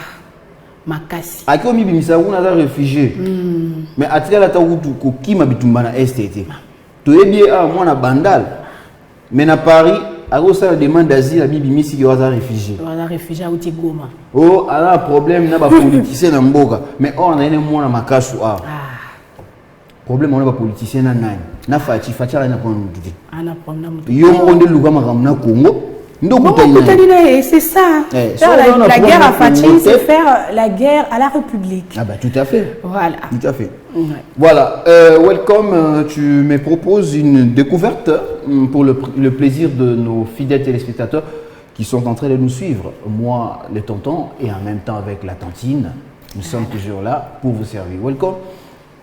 Makasi. A qui on ça on a réfugié. Mais à tirer la taou qui m'habite na STT. Tu es bien à moi na bandal. Mais à Paris, à cause de la demande d'asile, à Bibi Missi qui va réfugié. On a réfugié à Outigoma. Oh, alors un problème n'a pas politicien dans Mboka. Mais on a un mois na makasu a. Problème on a pas politicien na nani. Na fati la na kwa mtuti. Ana problème. Yo on de luka makamna Congo. C'est ça. La guerre à Fatih, c'est faire la guerre à la République. Ah bah tout à fait. Voilà. Tout à fait. Ouais. Voilà. Welcome, tu me proposes une découverte pour le plaisir de nos fidèles téléspectateurs qui sont en train de nous suivre. Moi, les tontons, et en même temps avec la tantine, nous sommes toujours là pour vous servir. Welcome.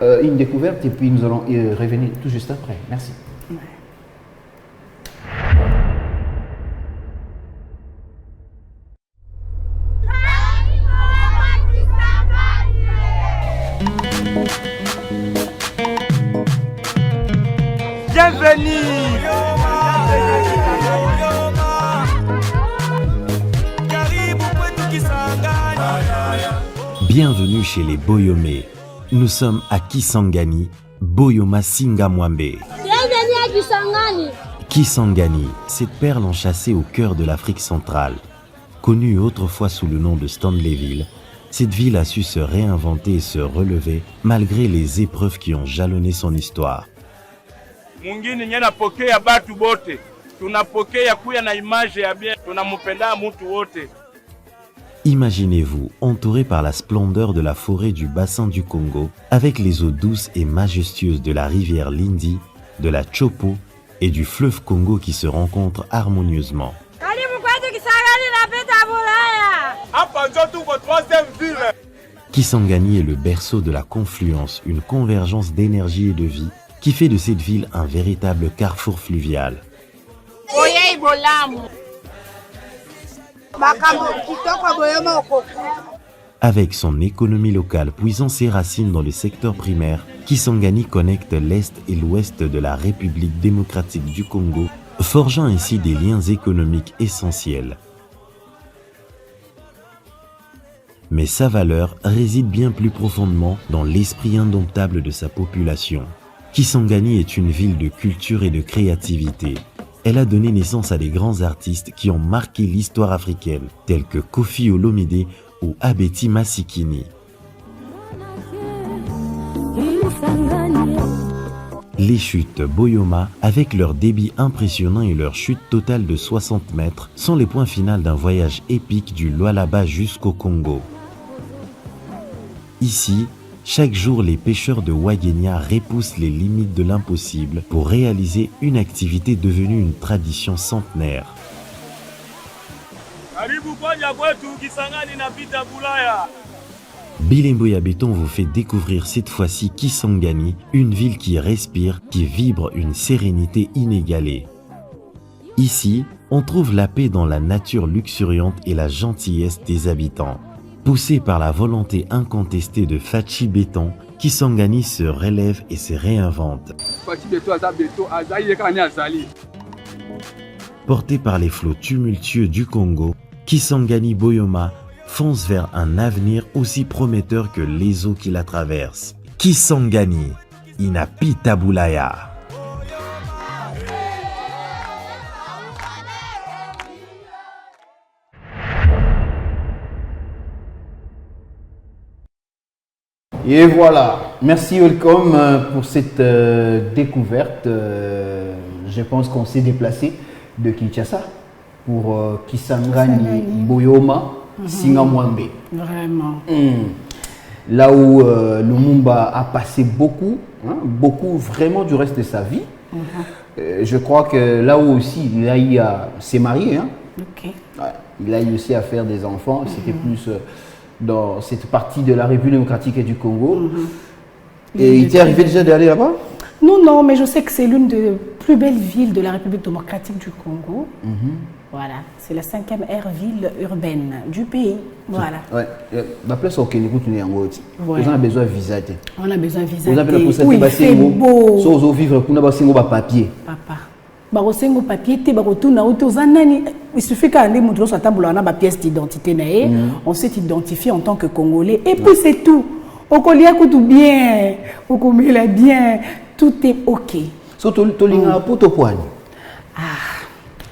Une découverte et puis nous allons y revenir tout juste après. Merci. Ouais. Bienvenue chez les Boyomé. Nous sommes à Kisangani, Boyoma Singamwambe. Bienvenue à Kisangani. Kisangani, cette perle enchâssée au cœur de l'Afrique centrale. Connue autrefois sous le nom de Stanleyville, cette ville a su se réinventer et se relever malgré les épreuves qui ont jalonné son histoire. Mungini nyena pokea batu bote. Tunapokea kuya na image ya bien. Tunamupenda mutu wote. Imaginez-vous entouré par la splendeur de la forêt du bassin du Congo, avec les eaux douces et majestueuses de la rivière Lindi, de la Chopo et du fleuve Congo qui se rencontrent harmonieusement. Kisangani est le berceau de la confluence, une convergence d'énergie et de vie qui fait de cette ville un véritable carrefour fluvial. Avec son économie locale puisant ses racines dans le secteur primaire, Kisangani connecte l'Est et l'Ouest de la République démocratique du Congo, forgeant ainsi des liens économiques essentiels. Mais sa valeur réside bien plus profondément dans l'esprit indomptable de sa population. Kisangani est une ville de culture et de créativité. Elle a donné naissance à des grands artistes qui ont marqué l'histoire africaine, tels que Koffi Olomide ou Abeti Masikini. Les chutes Boyoma, avec leur débit impressionnant et leur chute totale de 60 mètres, sont les points finaux d'un voyage épique du Lualaba jusqu'au Congo. Ici, chaque jour, les pêcheurs de Wagenia repoussent les limites de l'impossible pour réaliser une activité devenue une tradition centenaire. Bilemboya Béton vous fait découvrir cette fois-ci Kisangani, une ville qui respire, qui vibre une sérénité inégalée. Ici, on trouve la paix dans la nature luxuriante et la gentillesse des habitants. Poussé par la volonté incontestée de Fachi Béton, Kisangani se relève et se réinvente. Porté par les flots tumultueux du Congo, Kisangani Boyoma fonce vers un avenir aussi prometteur que les eaux qui la traversent. Kisangani, Inapita Boulaya. Et voilà, merci Welcome pour cette découverte. Je pense qu'on s'est déplacé de Kinshasa pour Kisangani Boyoma Singamwambe. Vraiment. Là où Lumumba a passé beaucoup vraiment du reste de sa vie. Je crois que là où aussi il s'est marié. Okay. Ouais, il a eu aussi à faire des enfants. C'était plus dans cette partie de la République démocratique et du Congo. Et il t'est arrivé déjà d'aller là-bas? Non, mais je sais que c'est l'une des plus belles villes de la République démocratique du Congo. Voilà, c'est la 5e aire ville urbaine du pays. Voilà. Ouais. La place au Kenya, on a besoin de visa. On a besoin de visa. Oui, c'est beau. Si on vivre, on a besoin de papier. Papa. Il suffit qu'un pièce d'identité, on s'est identifié en tant que Congolais. Et puis c'est tout. Au collier, tout bien. Au collier, bien. Tout est OK.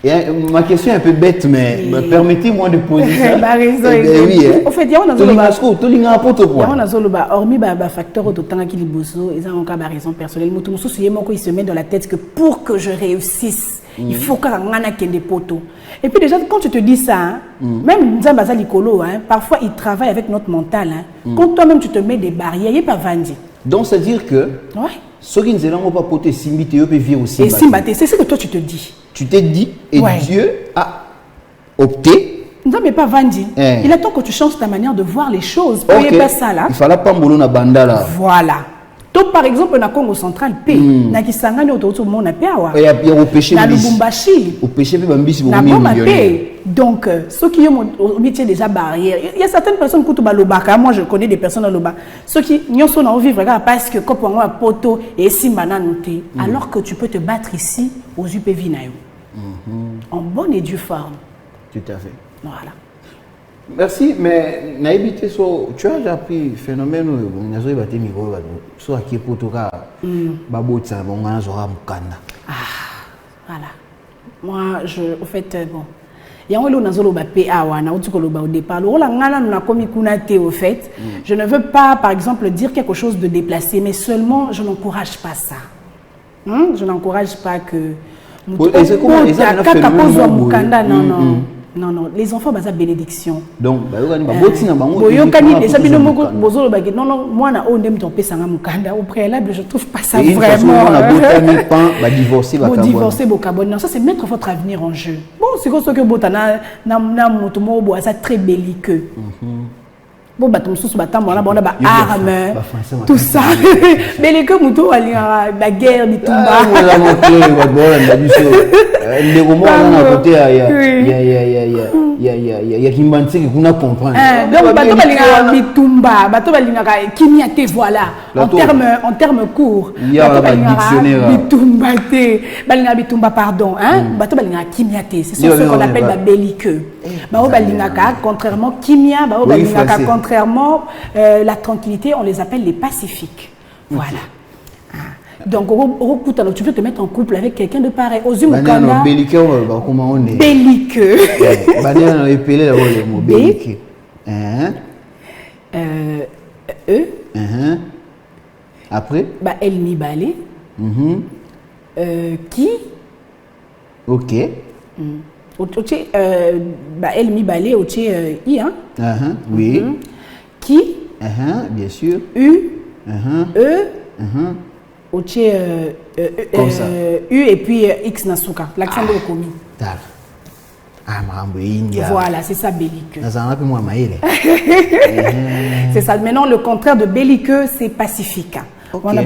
Et ma question est un peu bête, mais permettez-moi de poser ça. Bah, raison. Oui, hein. En fait, il y a hormis le facteur autant qu'il bosso, ils ont encore ma raison personnelle. Il se met dans la tête que pour que je réussisse, il faut que je des poteaux. Et puis déjà, quand tu te dis ça, hein, même Nzambaza Likolo, hein, parfois il travaille avec notre mental. Hein. Quand toi-même tu te mets des barrières, il n'y a pas vendu. Donc, c'est-à-dire que ceux qui ne sont pas potés, Simbité, ils peuvent vivre aussi. Et Simbité, c'est ce que toi tu te dis. Tu t'es dit, et Dieu a opté. Non, mais pas vendu. Il attend que tu changes ta manière de voir les choses. Okay. Pas ça là. Il fallait pas m'bolo banda là. Voilà. Donc, par exemple, dans Congo central, na Kisangani, autour monde a péawa. Il y a au péché. Na Lubumbashi. Au péché, Bambisi, na Bomapé. Donc, ceux qui ont métier déjà barrière, il y a certaines personnes qui ont l'obaka. Moi, je connais des personnes dans l'obaka. Ceux qui sont en vivre parce que quand on a un poteau et si mananoté, alors que tu peux te battre ici aux UPV nayo. En bonne et due forme. Tout à fait. Voilà. Merci, mais naïbité tu as déjà pris phénomène où nazo ibate miko so aki potoka babotsa bonga zora mukanda. Voilà. Moi au fait bon. Yango lo nazolo ba PA wana utuko lo ba au départ. Lo la ngana na komi kuna te au fait. Je ne veux pas par exemple dire quelque chose de déplacé, mais seulement je n'encourage pas ça. Je n'encourage pas que non, non, les enfants, c'est bénédiction. Donc, au préalable, je ne trouve pas ça vraiment. Divorcer, non, ça c'est mettre votre avenir en jeu. Bon, c'est comme ça que c'est très belliqueux. Bon, armes, tout ça. Mais les comme la guerre, les tombas. Il y a qui m'ont dit qu'on a compris. Donc, bateau balinga kimiate voilà. En termes courts. Il y a un dictionnaire. Bitumba pardon. Bateau balinga kimiate. C'est ce qu'on appelle la belliqueux. Contrairement kimia, contrairement la tranquillité, on les appelle les pacifiques. Voilà. Donc, tu peux te mettre en couple avec quelqu'un de pareil. Aux Umukanda. Belliqueux, comment on est? Belliqueux. Belliqueux. Après? El Nibale. Qui? Ok. El Nibale, I, hein? Oui. Qui? Bien sûr. U. E. Comme ça. U et puis X Nasuka, l'accent de Okomi. Voilà, c'est ça belliqueux. C'est ça. Maintenant, le contraire de belliqueux, c'est pacifique. Okay.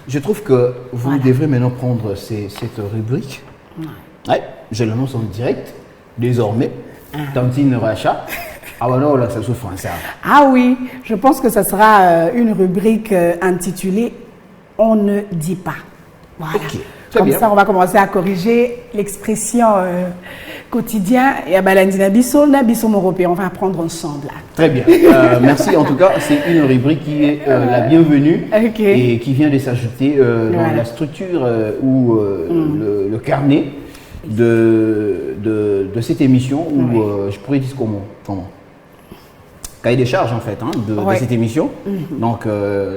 Je trouve que vous devrez maintenant prendre cette rubrique. Ouais, je l'annonce en direct, désormais. Tantine Racha. Ah oui, je pense que ça sera une rubrique intitulée On ne dit pas. Voilà. Okay, comme bien. Ça, on va commencer à corriger l'expression quotidien. Et à Balandina Bisso, Européen, on va apprendre ensemble. Là. Très bien. Merci. En tout cas, c'est une rubrique qui est la bienvenue et qui vient de s'ajouter dans la structure ou le carnet de cette émission où je pourrais dire comment cahier des charges en fait de cette émission. Donc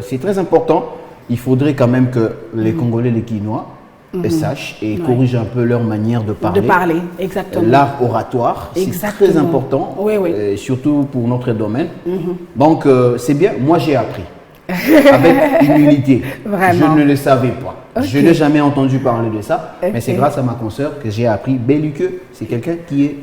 c'est très important. Il faudrait quand même que les Congolais, les Quinois sachent et corrigent un peu leur manière de parler. De parler, exactement. L'art oratoire, c'est très important, surtout pour notre domaine. Donc c'est bien, moi j'ai appris. Avec humilité. Vraiment. Je ne le savais pas. Je n'ai jamais entendu parler de ça, mais c'est grâce à ma consoeur que j'ai appris. Belliqueux, c'est quelqu'un qui est...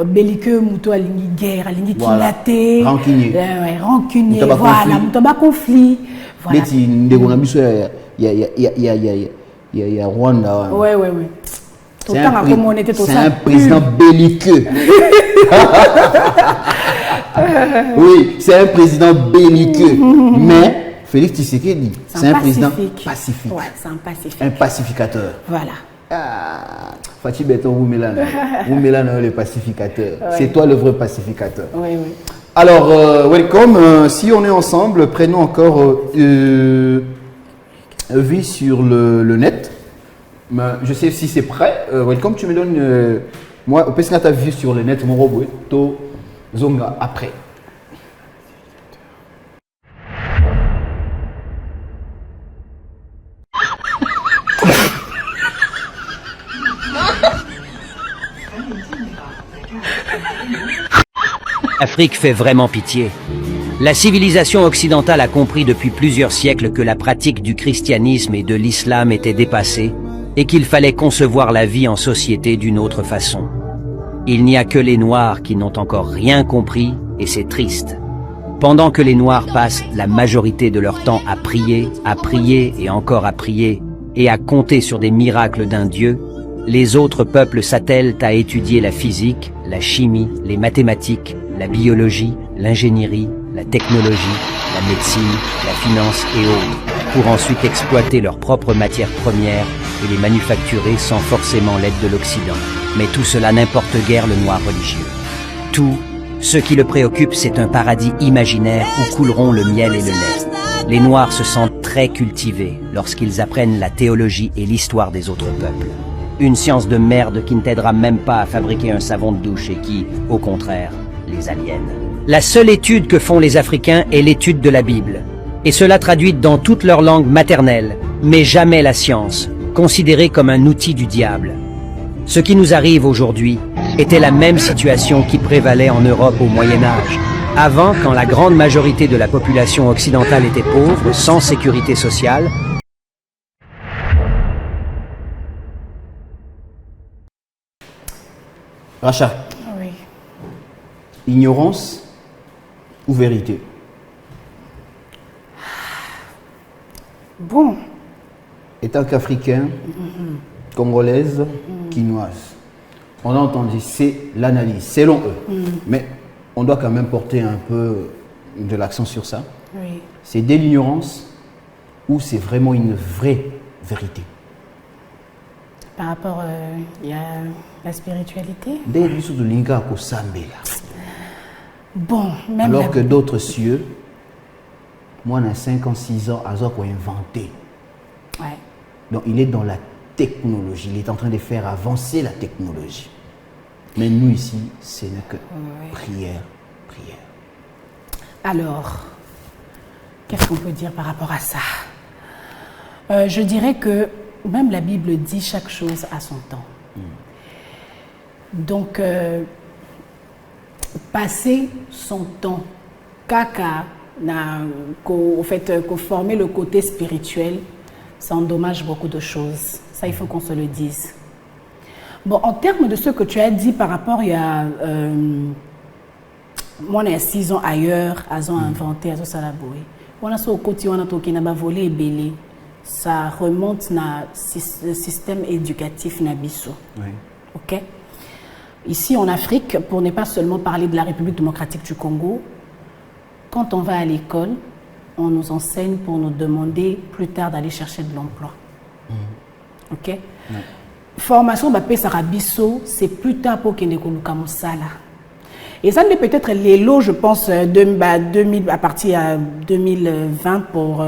belliqueux, mouto alingi guerre, alingi kilate. Rancunier. Rancunier, voilà, mouto ba conflit. Voilà. Il y a Rwanda. Ouais. C'est un président belliqueux. Oui, c'est un président belliqueux. Mais Félix Tshisekedi, c'est un président pacifique. Ouais, c'est un pacifique. Un pacificateur. Voilà. Fatih Beton Oumelana, le pacificateur. Ouais. C'est toi le vrai pacificateur. Oui. Alors, welcome. Si on est ensemble, prenons encore vie sur le net. Mais je sais si c'est prêt. Welcome, tu me donnes. Moi, au pesca, tu as vu sur le net mon robot, to zonga après. L'Afrique fait vraiment pitié. La civilisation occidentale a compris depuis plusieurs siècles que la pratique du christianisme et de l'islam était dépassée et qu'il fallait concevoir la vie en société d'une autre façon. Il n'y a que les Noirs qui n'ont encore rien compris et c'est triste. Pendant que les Noirs passent la majorité de leur temps à prier et encore à prier et à compter sur des miracles d'un Dieu, les autres peuples s'attellent à étudier la physique, la chimie, les mathématiques, la biologie, l'ingénierie, la technologie, la médecine, la finance et autres, pour ensuite exploiter leurs propres matières premières et les manufacturer sans forcément l'aide de l'Occident. Mais tout cela n'importe guère le noir religieux. Tout, ce qui le préoccupe, c'est un paradis imaginaire où couleront le miel et le lait. Les Noirs se sentent très cultivés lorsqu'ils apprennent la théologie et l'histoire des autres peuples. Une science de merde qui ne t'aidera même pas à fabriquer un savon de douche et qui, au contraire, les aliène. La seule étude que font les Africains est l'étude de la Bible. Et cela traduite dans toute leur langue maternelle, mais jamais la science, considérée comme un outil du diable. Ce qui nous arrive aujourd'hui était la même situation qui prévalait en Europe au Moyen-Âge. Avant, quand la grande majorité de la population occidentale était pauvre, sans sécurité sociale, Racha, Oui. ignorance ou vérité? Bon, Étant qu'Africain, Congolaise, Quinoise, on a entendu, c'est l'analyse, selon eux. Mais on doit quand même porter un peu de l'accent sur ça. oui. C'est de l'ignorance ou c'est vraiment une vraie vérité? Par rapport il y a la spiritualité. Bon, même Alors la- que d'autres cieux, moi, dans 5 ans, 6 ans, Azok a inventé. Ouais. Donc, il est dans la technologie. Il est en train de faire avancer la technologie. Mais nous, ici, ce n'est que prière, prière. Alors, qu'est-ce qu'on peut dire par rapport à ça? Je dirais que même la Bible dit chaque chose à son temps. Donc, passer son temps, kaka, au fait, qu'on former le côté spirituel, ça endommage beaucoup de choses. Ça, il faut qu'on se le dise. Bon, en termes de ce que tu as dit par rapport, il y a... moi, il y a 6 ans ailleurs, ils ont inventé, ils ont salaboué. On a ce côté, on a toqué, on a volé et belé. Ça remonte à le système éducatif Nabiso. Oui. Ok? Ici en Afrique, pour ne pas seulement parler de la République démocratique du Congo, quand on va à l'école, on nous enseigne pour nous demander plus tard d'aller chercher de l'emploi. Ok? Formation Bapé Sarabiso, c'est plus tard pour qu'il ne Sala. Et ça n'est peut-être les lots, je pense, à partir de 2020 pour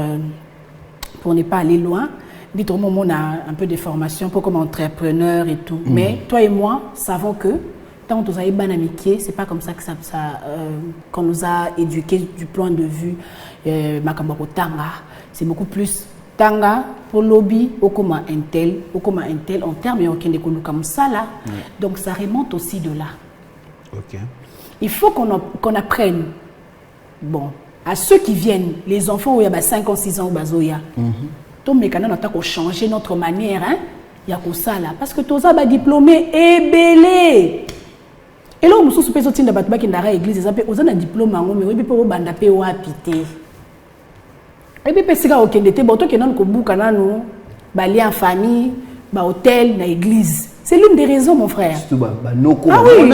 ne pas aller loin. Dites au moment où on a un peu de formation pour comme entrepreneur et tout. Mais toi et moi savons que tant que nous avons une amitié, c'est pas comme ça que qu'on nous a éduqués du point de vue Makambako Tanga. C'est beaucoup plus Tanga pour lobby, au comment intel, en termes de ça là. Donc ça remonte aussi de là. Ok. Il faut qu'on apprenne, bon, à ceux qui viennent, les enfants où il y a 5 ans, 6 ans, bazoya. Tout mécanisme on a changer notre manière, hein, il y a que ça là, parce que tous les diplômés et belé. Et là, on se soupçonne de battre qui n'a église, ils ont un diplôme, mais oui, pour banda pe ou apité. Et puis c'est quand on était bon, toi qui n'en kobu kanano, bali en famille, ba hôtel, na église. C'est l'une des raisons, mon frère. Ah oui,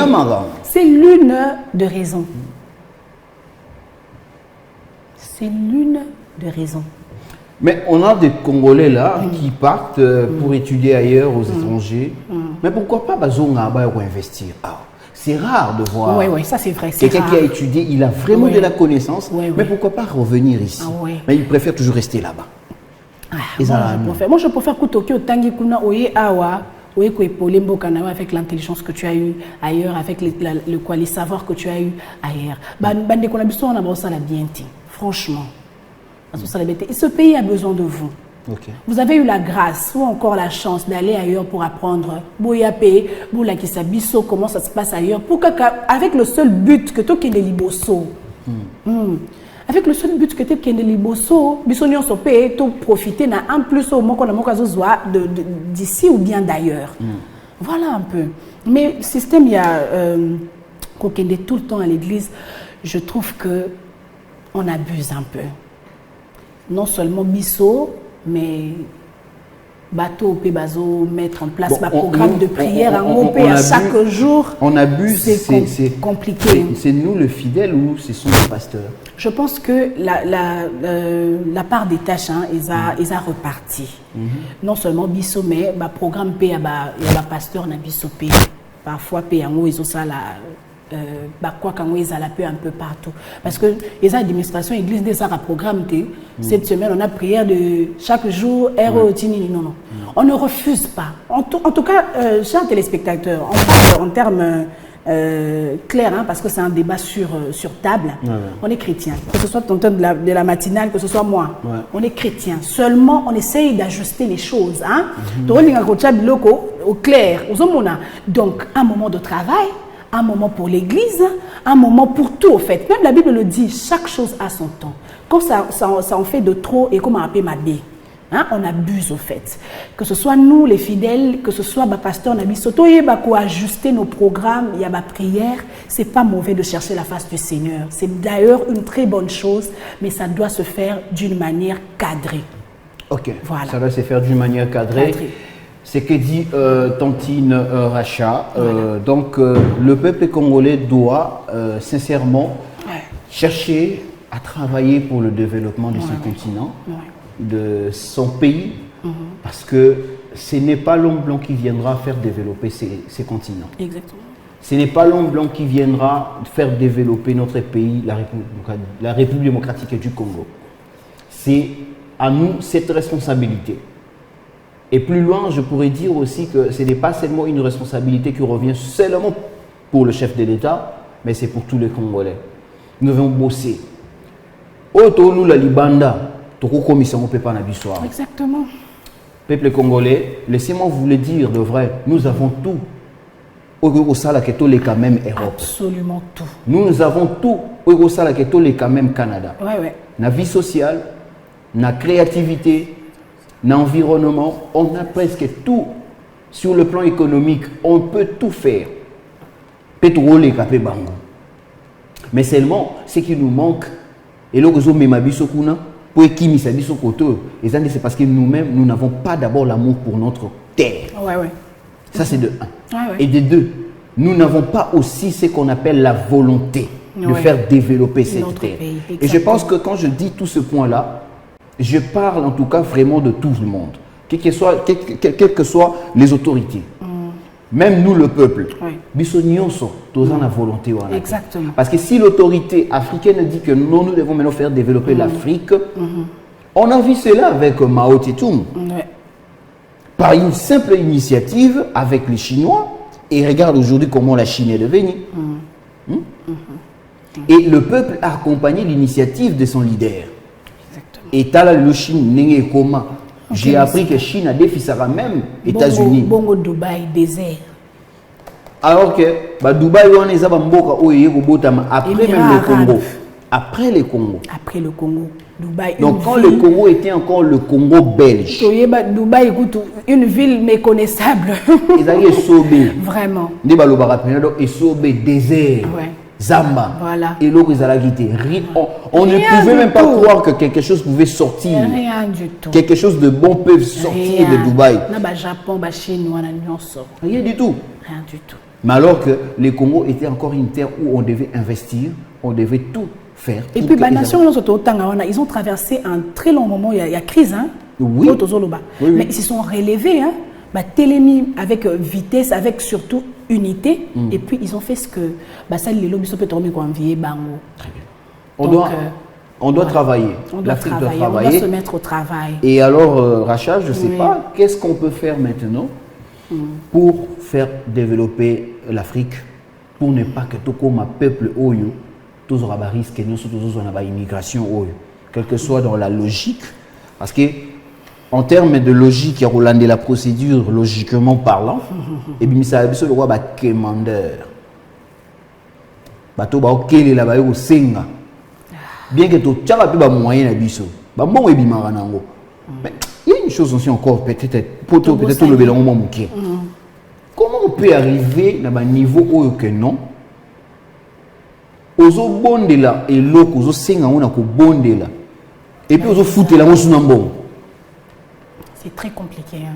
c'est l'une des raisons. C'est l'une des raisons. Mais on a des Congolais là qui partent pour étudier ailleurs aux étrangers. Mais pourquoi pas Bazonga pour investir? C'est rare de voir Oui, ça c'est vrai. quelqu'un qui a étudié, il a vraiment de la connaissance. Mais pourquoi pas revenir ici? Mais il préfère toujours rester là-bas. Moi, je préfère que Tokyo Tangi Kuna Oye Awa, Oye Kwepole Mbokanawa avec l'intelligence que tu as eue ailleurs, avec les savoirs que tu as eus ailleurs. Bande Konabiso, on a besoin ça la bienté. Franchement. Et ce pays a besoin de vous. Okay. Vous avez eu la grâce ou encore la chance d'aller ailleurs pour apprendre Boyapé, Boulakisa Bisso, comment ça se passe ailleurs, avec le seul but que tu es de Liboso. Avec le seul but que tu es de Liboso, Bissonion Sopé, tu profiter en plus au moment d'ici ou bien d'ailleurs. Voilà un peu. Mais le système, il y a qu'on est tout le temps à l'église, je trouve que on abuse un peu. Non seulement Bisso, mais bateau peut mettre en place un programme de prière à chaque jour. On abuse, c'est compliqué. C'est nous le fidèle ou ce sont les pasteurs? Je pense que la part des tâches, ils ont reparti. Non seulement Bisso, mais le programme P, il y a le pasteur na Bisso P. Parfois, P, ils ont ça là. Quoi quand ils allaient un peu partout parce que les administrations église des arts programme cette semaine on a prière de chaque jour non on ne refuse pas en tout cas chers téléspectateurs on parle en termes clairs parce que c'est un débat sur table. On est chrétien, que ce soit tonton de la matinale, que ce soit moi, on est chrétien, seulement on essaye d'ajuster les choses au clair donc un moment de travail, un moment pour l'église, un moment pour tout au fait. Même la Bible le dit, chaque chose a son temps. Quand ça en fait de trop, et comme on appelle Mabé, on abuse au fait. Que ce soit nous les fidèles, que ce soit le pasteur Nabi Soto, il y a ajuster nos programmes, il y a ma prière. C'est pas mauvais de chercher la face du Seigneur. C'est d'ailleurs une très bonne chose, mais ça doit se faire d'une manière cadrée. Ok, voilà. Ça doit se faire d'une manière cadrée. C'est que dit Tantine Racha. Voilà. Donc, le peuple congolais doit sincèrement chercher à travailler pour le développement de son continent, de son pays, parce que ce n'est pas l'homme blanc qui viendra faire développer ces continents. Exactement. Ce n'est pas l'homme blanc qui viendra faire développer notre pays, la République démocratique du Congo. C'est à nous cette responsabilité. Et plus loin, je pourrais dire aussi que ce n'est pas seulement une responsabilité qui revient seulement pour le chef de l'État, mais c'est pour tous les Congolais. Nous devons bosser. Nous, la Libanda, exactement. Peuple congolais, laissez-moi vous le dire de vrai, nous avons tout. Même Europe. Absolument tout. Nous avons tout. Même Canada. La vie sociale, la créativité, l'environnement, on a presque tout. Sur le plan économique, on peut tout faire. Pétrole, mais seulement, ce qui nous manque, et là, c'est parce que nous-mêmes, nous n'avons pas d'abord l'amour pour notre terre. Ça, c'est de un. Et de deux, nous n'avons pas aussi ce qu'on appelle la volonté de faire développer cette terre. Et je pense que quand je dis tout ce point-là, je parle en tout cas vraiment de tout le monde, quelles que soient les autorités. Même nous, le peuple, tous en la volonté. Exactement. Parce que si l'autorité africaine dit que nous devons maintenant faire développer l'Afrique, on a vu cela avec Mao Tse-tung. Par une simple initiative avec les Chinois, et regarde aujourd'hui comment la Chine est devenue. Et le peuple a accompagné l'initiative de son leader. Et Tala le Chine n'est comment. J'ai appris que Chine a défisé même États-Unis. Bongo Dubaï, désert. Alors que Dubaï, on est après même le Congo. Après le Congo. Après le Congo. Dubaï, donc quand le Congo était encore le Congo belge. Dubaï, écoute, une ville méconnaissable. Ils allaient sauver. Vraiment. Et sauver désert. Zamba. Voilà. Et l'autre, ils allaient quitter. On ne pouvait même pas croire que quelque chose pouvait sortir. Rien du tout. Quelque chose de bon peut sortir de Dubaï. Japon, Chine, rien du tout. Rien du tout. Mais alors que le Congo était encore une terre où on devait investir, on devait tout faire. Et puis, ils ont traversé un très long moment, il y a crise, oui. Mais ils se sont relevés, télémie avec vitesse, avec surtout unité, et puis ils ont fait ce que ça les lobbies peut tomber envier bango. On doit On doit travailler. L'Afrique doit travailler. On doit se mettre au travail. Et alors, Racha, je ne sais pas, qu'est-ce qu'on peut faire maintenant pour faire développer l'Afrique, pour ne pas que tout comme un peuple oyo, tous aura des risques, nous tous on a une immigration oyo, quelle que soit dans la logique, parce que en termes de logique, il y a Roland de la procédure, logiquement parlant, et bien ça a besoin de voir un commandeur. Bato ba okele la ba yo senga. Bien que tu as un moyen de biso. Ba mo ebi maranango. Mais il y a une chose aussi encore peut-être peut-être le belon mo muké. Comment on peut arriver à un niveau où que non? Ozo bondela et loko ozo senga on ko bondela. Et puis ozo fouter la mo sunambo. C'est très compliqué hein.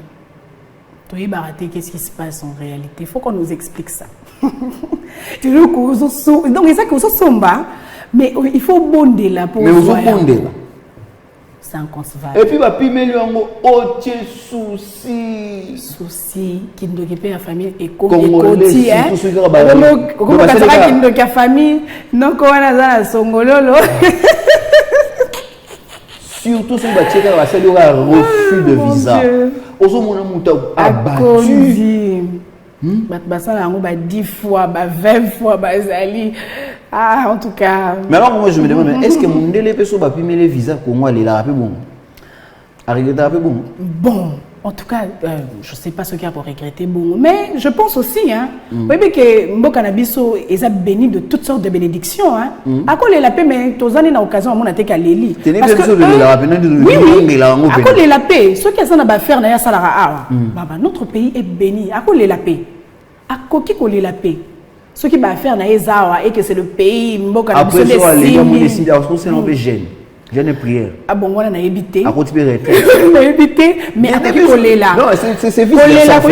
Tu es baraté, qu'est-ce qui se passe en réalité? Il faut qu'on nous explique ça. Donc, c'est ça que vous somba, mais il faut bonder là pour. Mais vous bonder là. C'est inconcevable. Et puis, bah, pimelio en autre souci. Souci qui ne doit pas la famille et Congolais, hein. Tout ce qui est là-bas. Comment ça va qui ne doit pas la famille? Non, comment on a la songololo. Surtout si vous avez un refus de visa. Ozo mona muta abattu. Ça là 10 fois, 20 fois, Zali. Ah, en tout cas. Mais alors moi je me demande, est-ce que mon délai peut soit pimer les visas pour moi les là bon. À regretter bon. Bon, en tout cas, je sais pas ce qu'il y a pour regretter bon, mais je pense aussi hein. Oui mais que Mboka Nabiso est béni de toutes sortes de bénédictions hein. À quoi la paix mais tozani na occasion mon até kaleli. Parce que à quoi la paix, ceux qui sont na faire na ya salara awa. Baba notre pays est béni. À quoi la paix? À quoi qui coller la paix? Ceux qui va faire na ezawa et que c'est le pays Mboka Nabiso des signes. Après ça les gens décident à ce c'est un peu gêne. J'ai une prière. Ah bon, on a évité. À continuer. On a évité, mais après coller là. Non, c'est vite.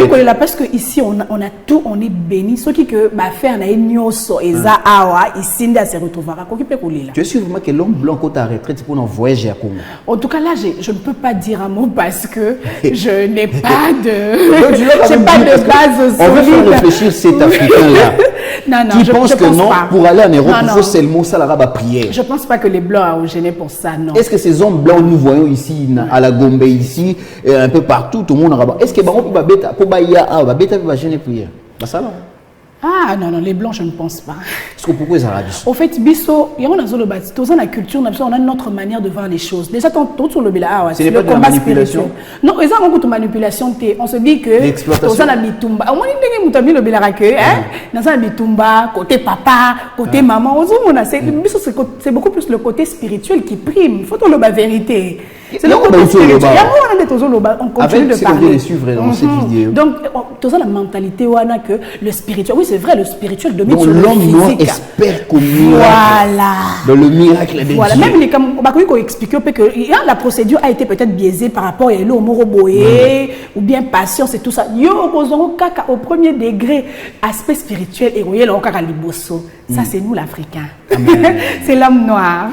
Coller là, parce que ici on a tout, on est béni. Ce qui que bah faire na nyoso eza awa ici nda se retrouvera. Quoi qui peut coller là. Tu es sûr vraiment que l'homme blanc quand à retraite pour un voyage à Congo? En tout cas là, je ne peux pas dire un mot parce que je n'ai pas de, j'ai pas de base solide. On veut faire réfléchir cet Africain là. Non, qui pense que non, pour aller en Europe, il faut seulement ça la prière. Je pense pas que les blancs ont gêné pour ça. Non. Est-ce que ces hommes blancs nous voyons ici à la Gombe ici et un peu partout tout le monde rabat. Est-ce que on peut bêta pour baïa va bêta va gêner prière. Ça là. Ah non les blancs je ne pense pas. Est-ce que pourquoi ils arabes? Au fait biso il y a dans le bâti tous la culture on a notre manière de voir les choses. Déjà tout sur le bila c'est le combat manipulation. Non, ils ont beaucoup de manipulation on se dit que tous la bitumba. Au moins ndenge mutabi le bila que hein dans ça bitumba côté papa, côté maman, on a c'est beaucoup plus le côté spirituel qui prime. Faut le la vérité. C'est le côté spirituel. On continue de parler. Suivre dans cette vidéo. Donc tous la mentalité wana que le spirituel oui c'est vrai le spirituel domine sur le physique. L'homme noir espère qu'au miracle. Voilà. Dans le miracle de voilà. Dieu. Même les comme on explique que la procédure a été peut-être biaisée par rapport à l'eau moroboé ou bien patience et tout ça. Yo kaka au premier degré aspect spirituel et royal au kaka liboso. Ça c'est nous l'Africain. C'est l'homme noir.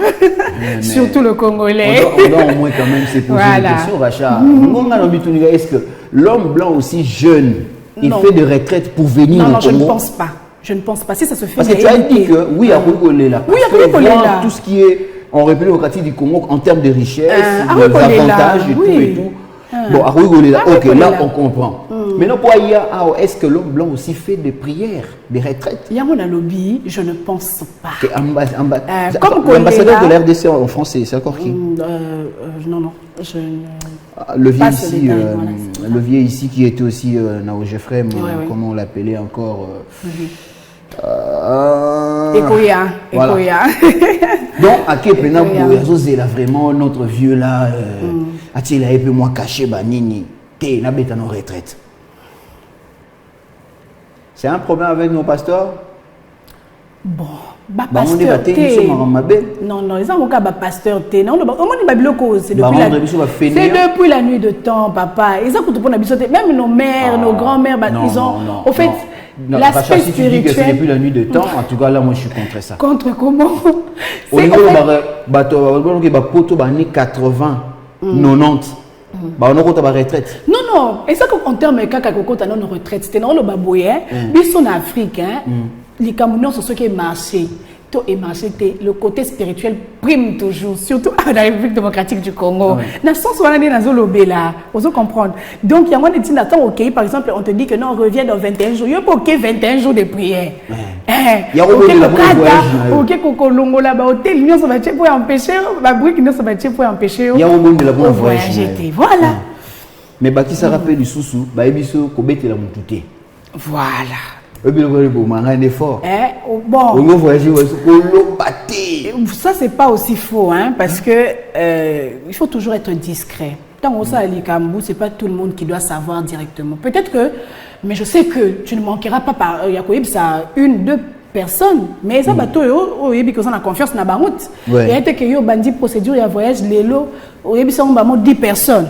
Surtout le Congolais. On doit au moins quand même se poser une question, Racha. Est-ce que l'homme blanc aussi jeune, il fait des retraites pour venir au Congo? Non, je ne pense pas. Je ne pense pas. Si ça se fait. Parce que tu as dit que oui, à Rugolé là. Oui, à Rugolé là. Tout ce qui est en République démocratique du Congo en termes de richesse, d'avantages et tout et tout. Bon, à Rugolé là, ok, là on comprend. Maintenant, pour Aya, est-ce que l'homme blanc aussi fait des prières, des retraites? Il y a mon lobby, je ne pense pas. Comme l'ambassadeur de l'RDC en France, c'est encore qui? Non. Le vieux ici, le vieux ici qui était aussi Nao Jeffrey, comment on l'appelait encore Ekoya. Donc, à quel point là vraiment notre vieux là, a-t-il un peu moins caché banini, t'es na bête en retraite. C'est un problème avec nos pasteurs? Bon, pasteur non, ils ont un pasteur té. Non, c'est depuis la nuit de temps, papa. Ils ont même nos mères, nos grands-mères, ils ont. Au fait, l'aspect spirituel. C'est depuis la nuit de temps. En tout cas, là, moi, je suis contre ça. Contre comment? Au niveau de 80, 90. On a retraite. Non. Et ça, en termes de caca, on a une retraite. C'était dans le baboué. Ils sont en Afrique. Les Camerounais sont ceux qui marchent. tout est marché, le côté spirituel prime toujours, surtout dans la République démocratique du Congo. Dans le sens où on est dans le là, on peut comprendre. Donc, il y a un dit, attends, ok, par exemple, on te dit que non, on revient dans 21 jours. Il y a pas ok 21 jours de prière. Il y a ok ok, Kokolongo là-bas, hôtel, il y a un petit pour empêcher, la brique, il y a un petit pour empêcher. Il y a un de la bonne voyage. Voilà. Mais qui ça rappelle du sous-sous, il kobete la moutouté. Voilà. Un effort. Bon. Ça, c'est pas aussi faux, hein, parce que il faut toujours être discret. Tant qu'on ça, c'est pas tout le monde qui doit savoir directement. Peut-être que, mais je sais que tu ne manqueras pas par Yakoib, ça une, deux personnes, mais ça bateau au yebi que ça a confiance na baroute. Et était que yo bandi procédure et voyage lélo au yebi ça on va 10 personnes.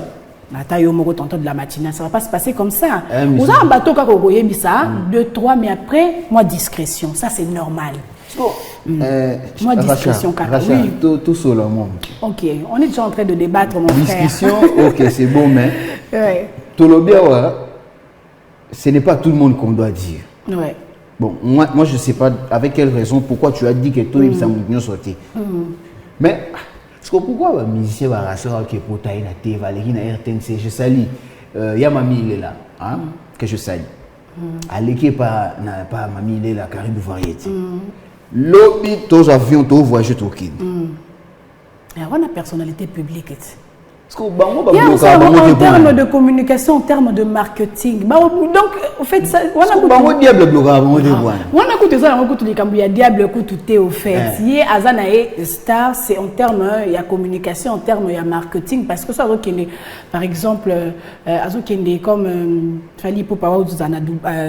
Natayo moko tonton de la matinée, ça va pas se passer comme ça. Vous avez un bateau quand vous voyez ça, 2, 3, mais après moi discrétion, ça c'est normal. Moi discrétion car oui. Tout seul au monde. OK, on est déjà en train de débattre mon frère. Discussion, OK, c'est bon mais tout le bien ce n'est pas tout le monde qu'on doit dire. Ouais. Bon, moi je sais pas avec quelle raison pourquoi tu as dit que toi il s'est bien sorti. Mais pourquoi les musiciens va rassurer que pour tailler la TV, Valérie na RTNC, je salue. Il y a mamie il est là, hein, que je salue. Aleki pas mamie il est là, Caribou Variété. Lobby, tous avions, tous voyageurs, tous kids. Il y a une personnalité publique. Il y a aussi en termes de communication, en termes de marketing. Donc, en fait, ça. On a diable écouté au fait. Il y a Azanae Star, c'est en termes il y a communication, en termes il y a marketing parce que ça par exemple comme Fali Popawa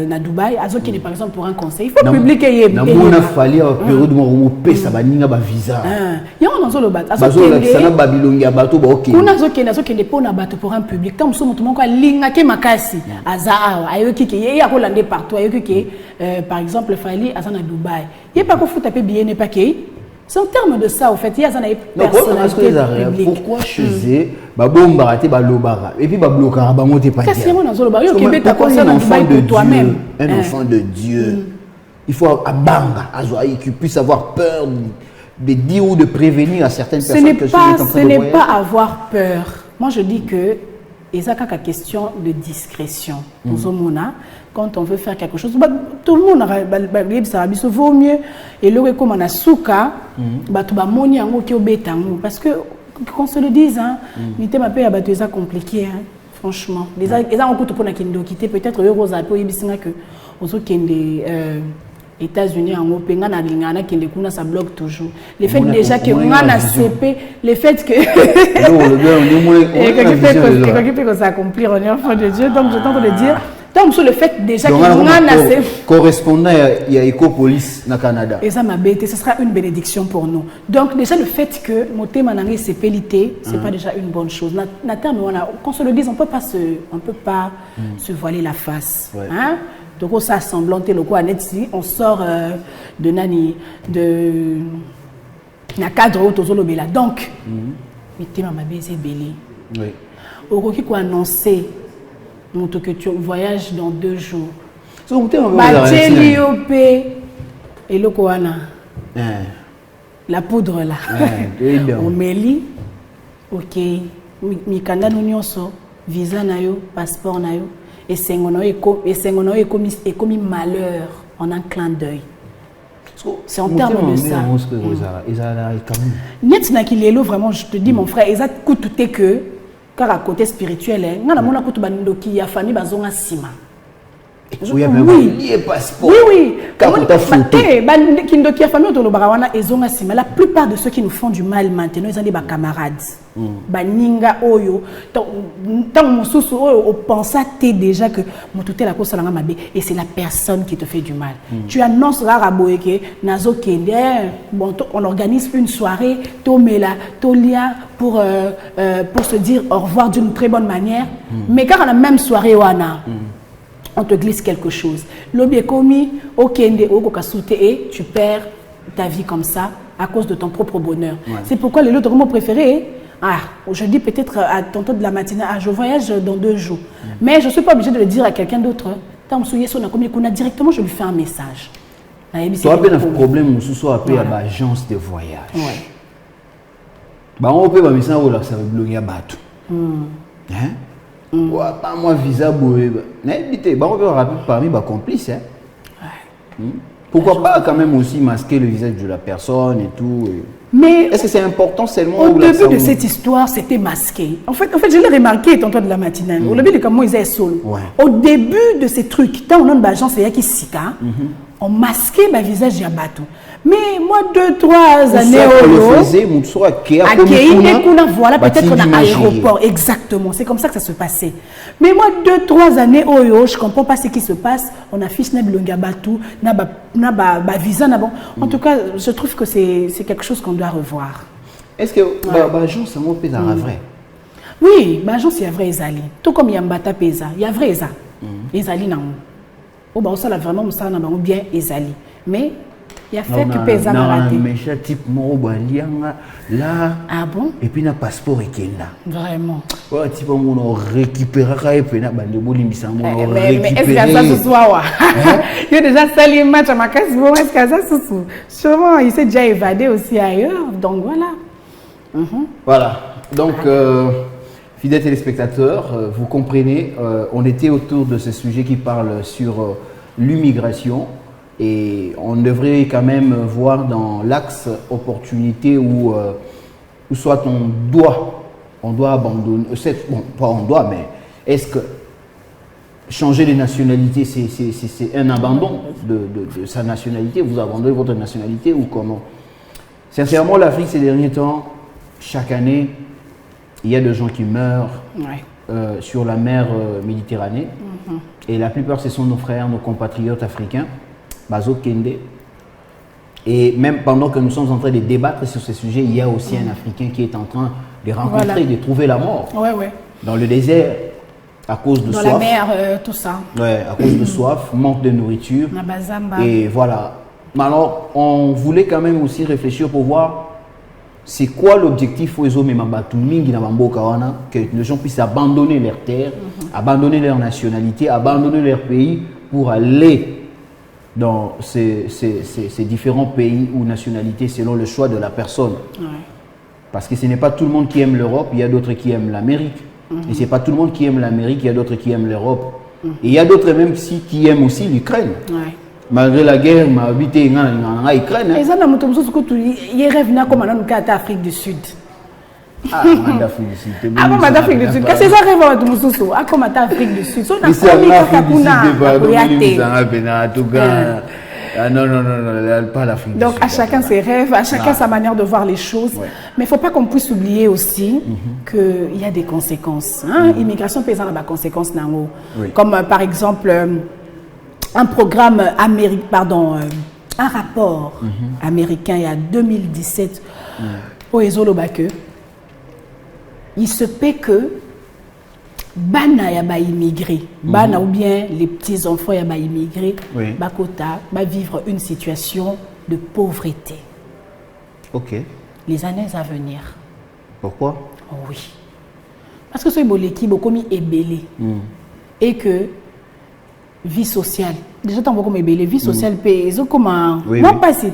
na Dubaï, Azokine par exemple pour un conseil, il faut publier na mona Fali en période où pesa baninga ba visa. Il y a on zo bat. Azokine Babylone ya bato ba OK. Azokende pona bato pour un public. Tant que tout monde linga ke makasi azaa ayoki ke ya kolande partout ayoki ke par exemple Fali azana Dubaï. Il pas qu'on fout taper bien n'est pas que c'est en termes de ça, au fait, il y a une personnalité publique. Pourquoi chez eux, bomba raté, lobara, et puis bloquera, monter pas. C'est moi dans le bar. Un enfant de toi-même. Un enfant de Dieu. Il faut à banga, qu'il puisse avoir peur de dire ou de prévenir à certaines personnes. Ce n'est pas avoir peur. Moi, je dis que et ça, c'est une question de discrétion. Quand on veut faire quelque chose, tout le monde vaut mieux. Et le comme on a souka, parce que, qu'on se le dise, l'ité m'a payé à compliqué, franchement. Les gens ont pour quitter peut-être Rosa pour que États-Unis en Openga na lingana qui les kuna ça bloque toujours. Le fait déjà que on a CP, le fait que et que ça accomplir on est enfant de Dieu donc je tente de dire donc sur le fait déjà que on a correspondant il y a Ecopolis na Canada. Et ça m'a bête, ce sera une bénédiction pour nous. Donc déjà le fait que moté manangé CP c'est pas déjà une bonne chose. Na terme on a qu'on se le dise on peut pas se voiler la face, hein? Donc on s'assemblant on sort de nani de na cadre autozolobela donc mettez ma baiser belé oui au qui quoi annoncer montre que tu voyages dans 2 jours so et le koana la poudre là on méli OK mikanda nyonso visa na yo passeport na yo et c'est comme malheur en un clin d'œil. C'est en termes de ça. Net na kilelo vraiment je te dis mon frère ils a coûté que car à côté spirituel on a mona kutu bandoki ya famille bazonga sima. Oui, passeport. Oui. La plupart de ceux qui nous font du mal maintenant, ils ont des camarades. Baninga oyo. Tant on pense déjà que mon tout est la cause et c'est la personne qui te fait du mal. Tu annonces là raboeke nazo kende bon on organise une soirée tomela tolia pour se dire au revoir d'une très bonne manière. Mais quand on a la même soirée wana on te glisse quelque chose. L'objet est commis, et tu perds ta vie comme ça à cause de ton propre bonheur. Ouais. C'est pourquoi les autres mots préférés, je dis peut-être à tonton de la matinée, je voyage dans 2 jours. Mais je ne suis pas obligée de le dire à quelqu'un d'autre. Directement, je lui fais un message. Tu as un problème ou soit appelé à l'agence de voyage. Bah on peut pas ça ou là ça veut bloquer bateau. Hein? Ou pas moi visa boué. N'hésitez, bah on peut rappeler parmi bah complices hein. Pourquoi pas quand même aussi masquer le visage de la personne et tout. Mais est-ce que c'est important seulement au début de cette histoire, c'était masqué. En fait, je l'ai remarqué tantôt de la matinale. Au début de comment ils étaient solo. Au début de ces trucs, quand on a une agence, il y a qui sika, on masquait ma visage à bateau. Mais moi, 2-3 années voilà, peut-être qu'on a aéroport. Exactement, c'est comme ça que ça se passait. Mais moi, 2-3 années, je ne comprends pas ce qui se passe. On affiche le bateau, visa. En tout cas, je trouve que c'est quelque chose qu'on doit revoir. Est-ce que l'agence, c'est un vrai? Oui, l'agence, il y a vrai Ezali. Tout comme il y a Mbata Pesa, il y a vrai Ezali. Ezali, non. On ça vraiment bien Ezali. Mais il y a fait que Pesa m'a raté. Mais type là. Ah bon? Et puis, il y a passeport et Kenda. Vraiment. Ouais, type, on récupérera et puis, mais est-ce qu'il y a ça ce soir? Il y a déjà sali match à ma casse. Est-ce qu'il y a ça ce soir? Sûrement, il s'est déjà évadé aussi ailleurs. Donc voilà. Voilà. Donc, fidèles téléspectateurs, vous comprenez, on était autour de ce sujet qui parle sur l'immigration et on devrait quand même voir dans l'axe opportunité où soit on doit abandonner, bon, pas on doit, mais est-ce que changer de nationalité, c'est un abandon de sa nationalité, vous abandonnez votre nationalité ou comment? Sincèrement, l'Afrique ces derniers temps, chaque année, il y a des gens qui meurent sur la mer Méditerranée. Et la plupart, ce sont nos frères, nos compatriotes africains, Bazo Kende. Et même pendant que nous sommes en train de débattre sur ce sujet, il y a aussi un Africain qui est en train de rencontrer, de trouver la mort. Dans le désert, à cause de soif. Dans la mer, tout ça. À cause de soif, manque de nourriture. Et voilà. Mais alors, on voulait quand même aussi réfléchir pour voir c'est quoi l'objectif aux hommes que les gens puissent abandonner leur terre, abandonner leur nationalité, abandonner leur pays pour aller dans ces différents pays ou nationalités selon le choix de la personne. Parce que ce n'est pas tout le monde qui aime l'Europe, il y a d'autres qui aiment l'Amérique. Et ce n'est pas tout le monde qui aime l'Amérique, il y a d'autres qui aiment l'Europe. Et il y a d'autres même qui aiment aussi l'Ukraine. Malgré la guerre, m'a habité en Ukraine. Et ça, il rêve comme en Afrique du Sud. Ah, d'Afrique du Sud. Ah, bon, d'Afrique du Sud. Qu'est-ce que ça rêve à tout le monde? Ah, comme en Afrique du Sud. Non, pas l'Afrique du Sud. Donc, à chacun ses rêves, à chacun sa manière de voir les choses. Mais il ne faut pas qu'on puisse oublier aussi qu'il y a des conséquences. L'immigration paysanne a des conséquences. Comme par exemple, un programme un rapport américain il y a 2017 au Ezolobake. Il se peut que Bana ya ba immigré, Bana ou bien les petits enfants ya ba immigré, Bakota va vivre une situation de pauvreté. Ok. Les années à venir. Pourquoi? Oui. Parce que ce boleki beaucoup mis ébélé et que vie sociale. Déjà, tant beaucoup ébélé, vie sociale, ils ont comme un. Non, pas c'est.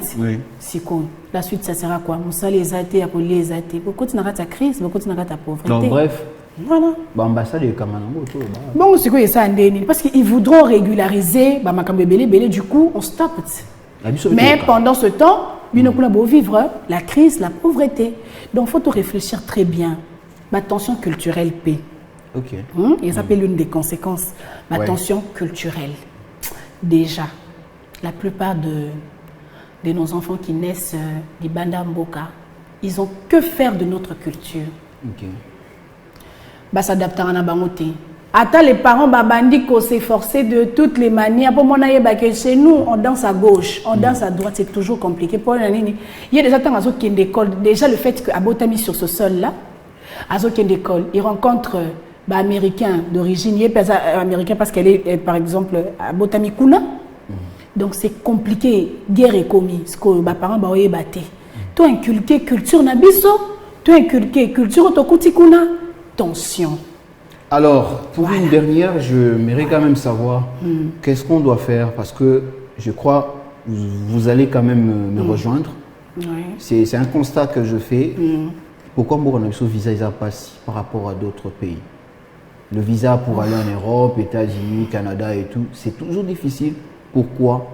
C'est quoi? La suite, ça sera quoi? Moussa les athées, appelé les athées. Beaucoup tu n'auras ta crise, beaucoup tu n'auras ta pauvreté. Donc, bref. Voilà. L'ambassade de Kamanango. Bon, c'est quoi ça? Parce qu'ils voudront régulariser, du coup, on stoppe. Mais pendant ce temps, nous pouvons vivre la crise, la pauvreté. Donc, il faut réfléchir très bien. La tension culturelle paie. Ok. Et ça peut l'une des conséquences. La tension culturelle. Déjà, la plupart de nos enfants qui naissent du Banda Mboka, ils ont que faire de notre culture. Ok. Bah, s'adapter à Nabangote. Attends, les parents babandi qu'on s'efforcer de toutes les manières. Pour mon aïe, chez nous, on danse à gauche, on danse à droite, c'est toujours compliqué. Pour il y a déjà tant qui d'école. Déjà, le fait qu'à Botami sur ce sol-là, à d'école, ils rencontrent américains d'origine, il est américain parce qu'elle est par exemple à Botami Kuna. Donc c'est compliqué, guerre est commise, parce que les parents ont battu. Tu as inculqué culture nabiso, tu as inculqué culture autokuti kuna, tension. Alors, pour une dernière, je m'aimerais quand même savoir qu'est-ce qu'on doit faire parce que je crois vous allez quand même me rejoindre. Ouais. C'est un constat que je fais. Pourquoi on a ce visa passe par rapport à d'autres pays? Le visa pour aller en Europe, États-Unis, Canada et tout, c'est toujours difficile. Pourquoi?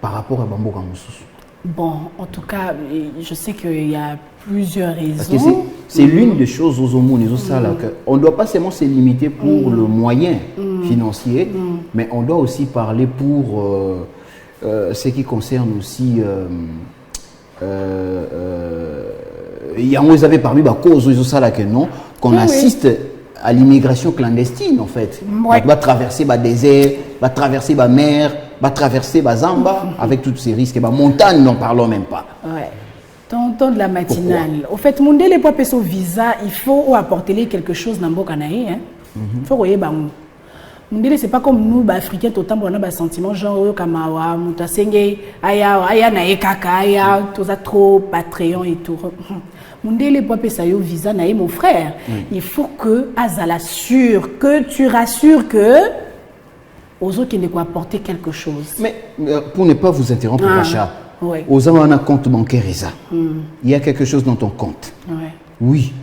Par rapport à Bamboka Moussous. Bon, en tout cas, je sais qu'il y a plusieurs raisons. Parce que c'est l'une des choses aux hommes, on ne doit pas seulement se limiter pour le moyen financier, mais on doit aussi parler pour ce qui concerne aussi. Vous avez parlé de cause qu'on assiste à l'immigration clandestine en fait. Ouais. On va traverser le désert, va traverser la mer, va traverser la Zamba avec tous ces risques. Et la montagne, n'en parlons même pas. Ouais. Tonton de la matinale. Au fait, mon délai pour son visa, il faut apporter quelque chose dans le Bokanaï. Il faut que mon délai, c'est pas comme nous, Africains, tout le temps, on a des sentiments genre, Kamawa, Moutasenge, Aya, Naekaka, Aya, tout ça trop, Patreon et tout. Mon délai pour ça, visa, Naé, mon frère. Il faut que Azala sûr, que tu rassures que aux autres qui ne doivent apporter quelque chose. Mais pour ne pas vous interrompre, Racha, ouais. aux gens on a un compte bancaire il y a quelque chose dans ton compte. Ouais. Oui.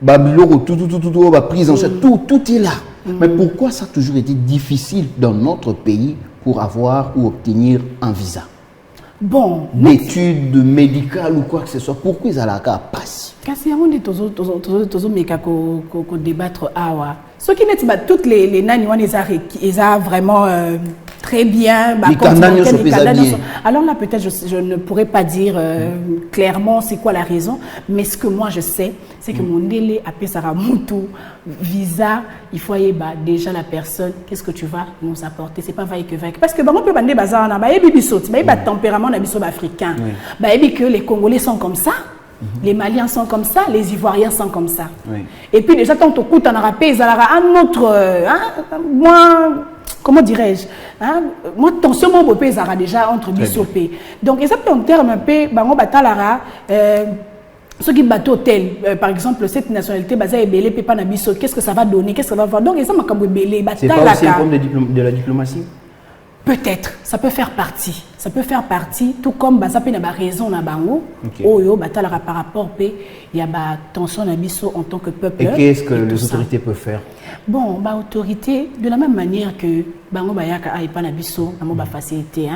Babylone, tout, prise en charge, tout est là. Mais pourquoi ça a toujours été difficile dans notre pays pour avoir ou obtenir un visa? Bon, l'étude médicale ou quoi que ce soit, pourquoi ils allaient à passer? Parce qu'il y a des choses qui débattre. Ce qui n'est pas toutes les nani, ils ont vraiment très bien. Alors là, peut-être, je ne pourrais pas dire clairement c'est quoi la raison, mais ce que moi je sais, c'est que mon délai a fait Saramutu, visa, il faut y déjà la personne, qu'est-ce que tu vas nous apporter? C'est pas vaille que vaille. Parce que on peut demander bazar, tempérament africain. Que les Congolais sont comme ça. Les Maliens sont comme ça, les Ivoiriens sont comme ça. Oui. Et puis déjà, tant que tu as un autre, moi, comment dirais-je, moi, tension, mon beau-père, déjà entre Bissopé. Donc, exactement, en termes un peu, ceux qui battent hôtel, par exemple, cette nationalité, qu'est-ce que ça va donner, qu'est-ce que ça va faire? Donc, c'est pas aussi un problème de la diplomatie? Peut-être, ça peut faire partie. Ça peut faire partie, tout comme ça peut avoir raison na bango. Par rapport il y a tension na biso en tant que peuple. Et qu'est-ce que les autorités peuvent faire? Bon, autorité de la même manière que bango bayaka aipa na biso, na facilité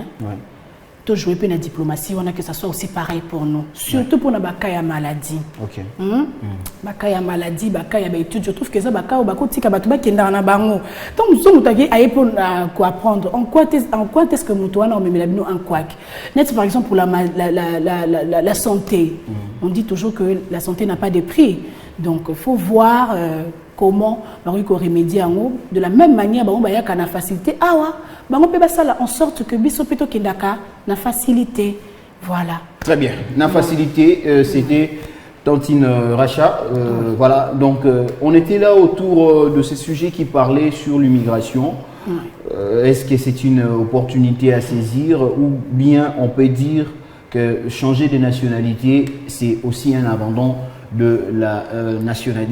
tout jouer peu la diplomatie, on a que ça soit aussi pareil pour nous. Surtout pour la bakaya maladie. OK. Bakaya maladie, bakaya étude, je trouve que ça bakaya bakotika batuba kenda na bango. Donc nous sommes tagi aye pour quoi apprendre. En quoi est-ce que mutuana on met la bino en quoi? Net par exemple pour la santé. On dit toujours que la santé n'a pas de prix. Donc il faut voir comment on peut remédier de la même manière on va na facilité on peut en sorte que biso peto kindaka na facilité, voilà. Très bien, na facilité c'était Tantine Racha, voilà, donc on était là autour de ces sujets qui parlaient sur l'immigration. Est-ce que c'est une opportunité à saisir ou bien on peut dire que changer de nationalité c'est aussi un abandon de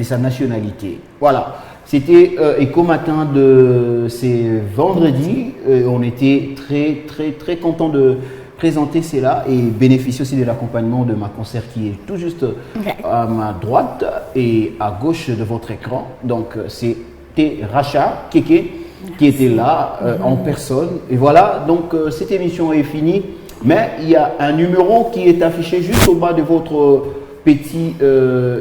sa nationalité. Voilà, c'était Écho Matin de ces vendredis. On était très content de présenter cela et bénéficier aussi de l'accompagnement de ma concert qui est tout juste à ma droite et à gauche de votre écran. Donc c'était Racha Keke qui était là en personne. Et voilà, donc cette émission est finie, mais il y a un numéro qui est affiché juste au bas de votre petit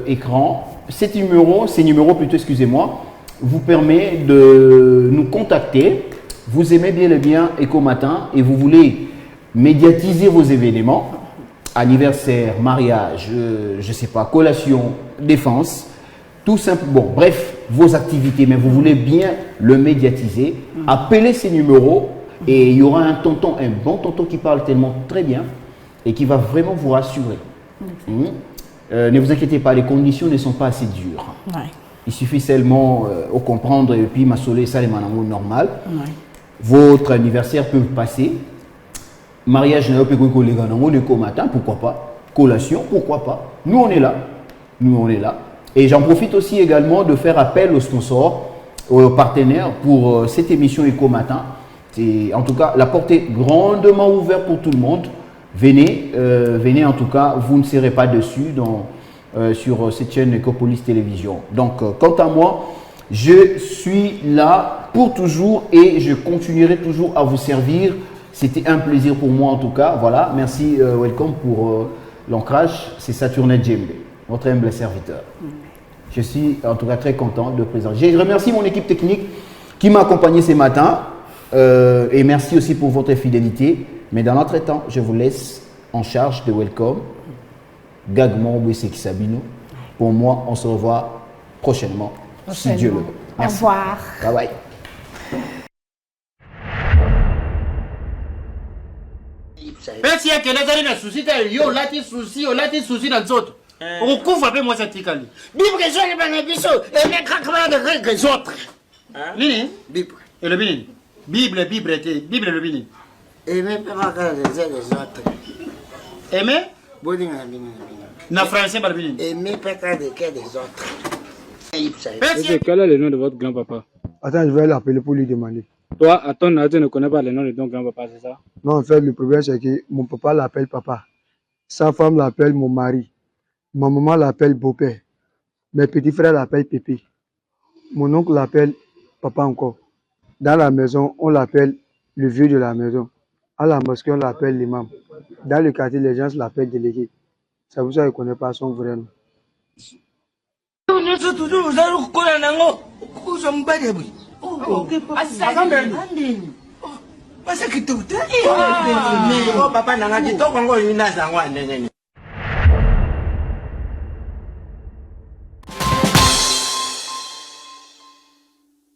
écran. Ces numéros plutôt, excusez-moi, vous permet de nous contacter. Vous aimez bien le bien Écho Matin et vous voulez médiatiser vos événements, anniversaire, mariage, je sais pas, collation, défense, tout simple. Bon, bref, vos activités, mais vous voulez bien le médiatiser. Appelez ces numéros et il y aura un bon tonton qui parle tellement très bien et qui va vraiment vous rassurer. Ne vous inquiétez pas, les conditions ne sont pas assez dures. Il suffit seulement de comprendre et puis m'assoler ça les manamou normal. Votre anniversaire peut passer. Mariage n'a pas de matin, pourquoi pas. Collation, pourquoi pas. Nous on est là. Et j'en profite aussi également de faire appel aux sponsors, aux partenaires pour cette émission Écho Matin. En tout cas, la porte est grandement ouverte pour tout le monde. Venez, venez en tout cas, vous ne serez pas dessus sur cette chaîne Ecopolis Télévision. Donc, quant à moi, je suis là pour toujours et je continuerai toujours à vous servir. C'était un plaisir pour moi en tout cas. Voilà, merci, welcome pour l'ancrage. C'est Saturnet Djembe, votre humble serviteur. Je suis en tout cas très content de présenter. Je remercie mon équipe technique qui m'a accompagné ce matin et merci aussi pour votre fidélité. Mais dans notre temps, je vous laisse en charge de Welcome. Gagmon Bouesseki Sabino. Pour moi, on se revoit prochainement, si Dieu le veut. Merci. Au revoir. Bye bye. Besi yake nazali na susi ta yo lati susi na nzoto. Ukufa pe mwasa tikali. Bible zone bana biso et les craquements de règles autres. Nini? Bible. Et le bini? Bible le bini. Aimer pas les autres. Aimer? Boni Na français par bini. aimer pas des autres. Besi Quel est le nom de votre grand-papa? Attends, je vais l'appeler pour lui demander. Toi, à ton âge, tu ne connais pas le nom de ton grand-papa, c'est ça? Non, en fait, le problème, c'est que mon papa l'appelle papa. Sa femme l'appelle mon mari. Ma maman l'appelle beau-père. Mes petits frères l'appellent pépé. Mon oncle l'appelle papa encore. Dans la maison, on l'appelle le vieux de la maison. À la mosquée, on l'appelle l'imam. Dans le quartier, les gens l'appellent délégué. C'est pour ça qu'il ne connaît pas son vrai nom. Papa nanga kitoko ngo yuna zangwa nene.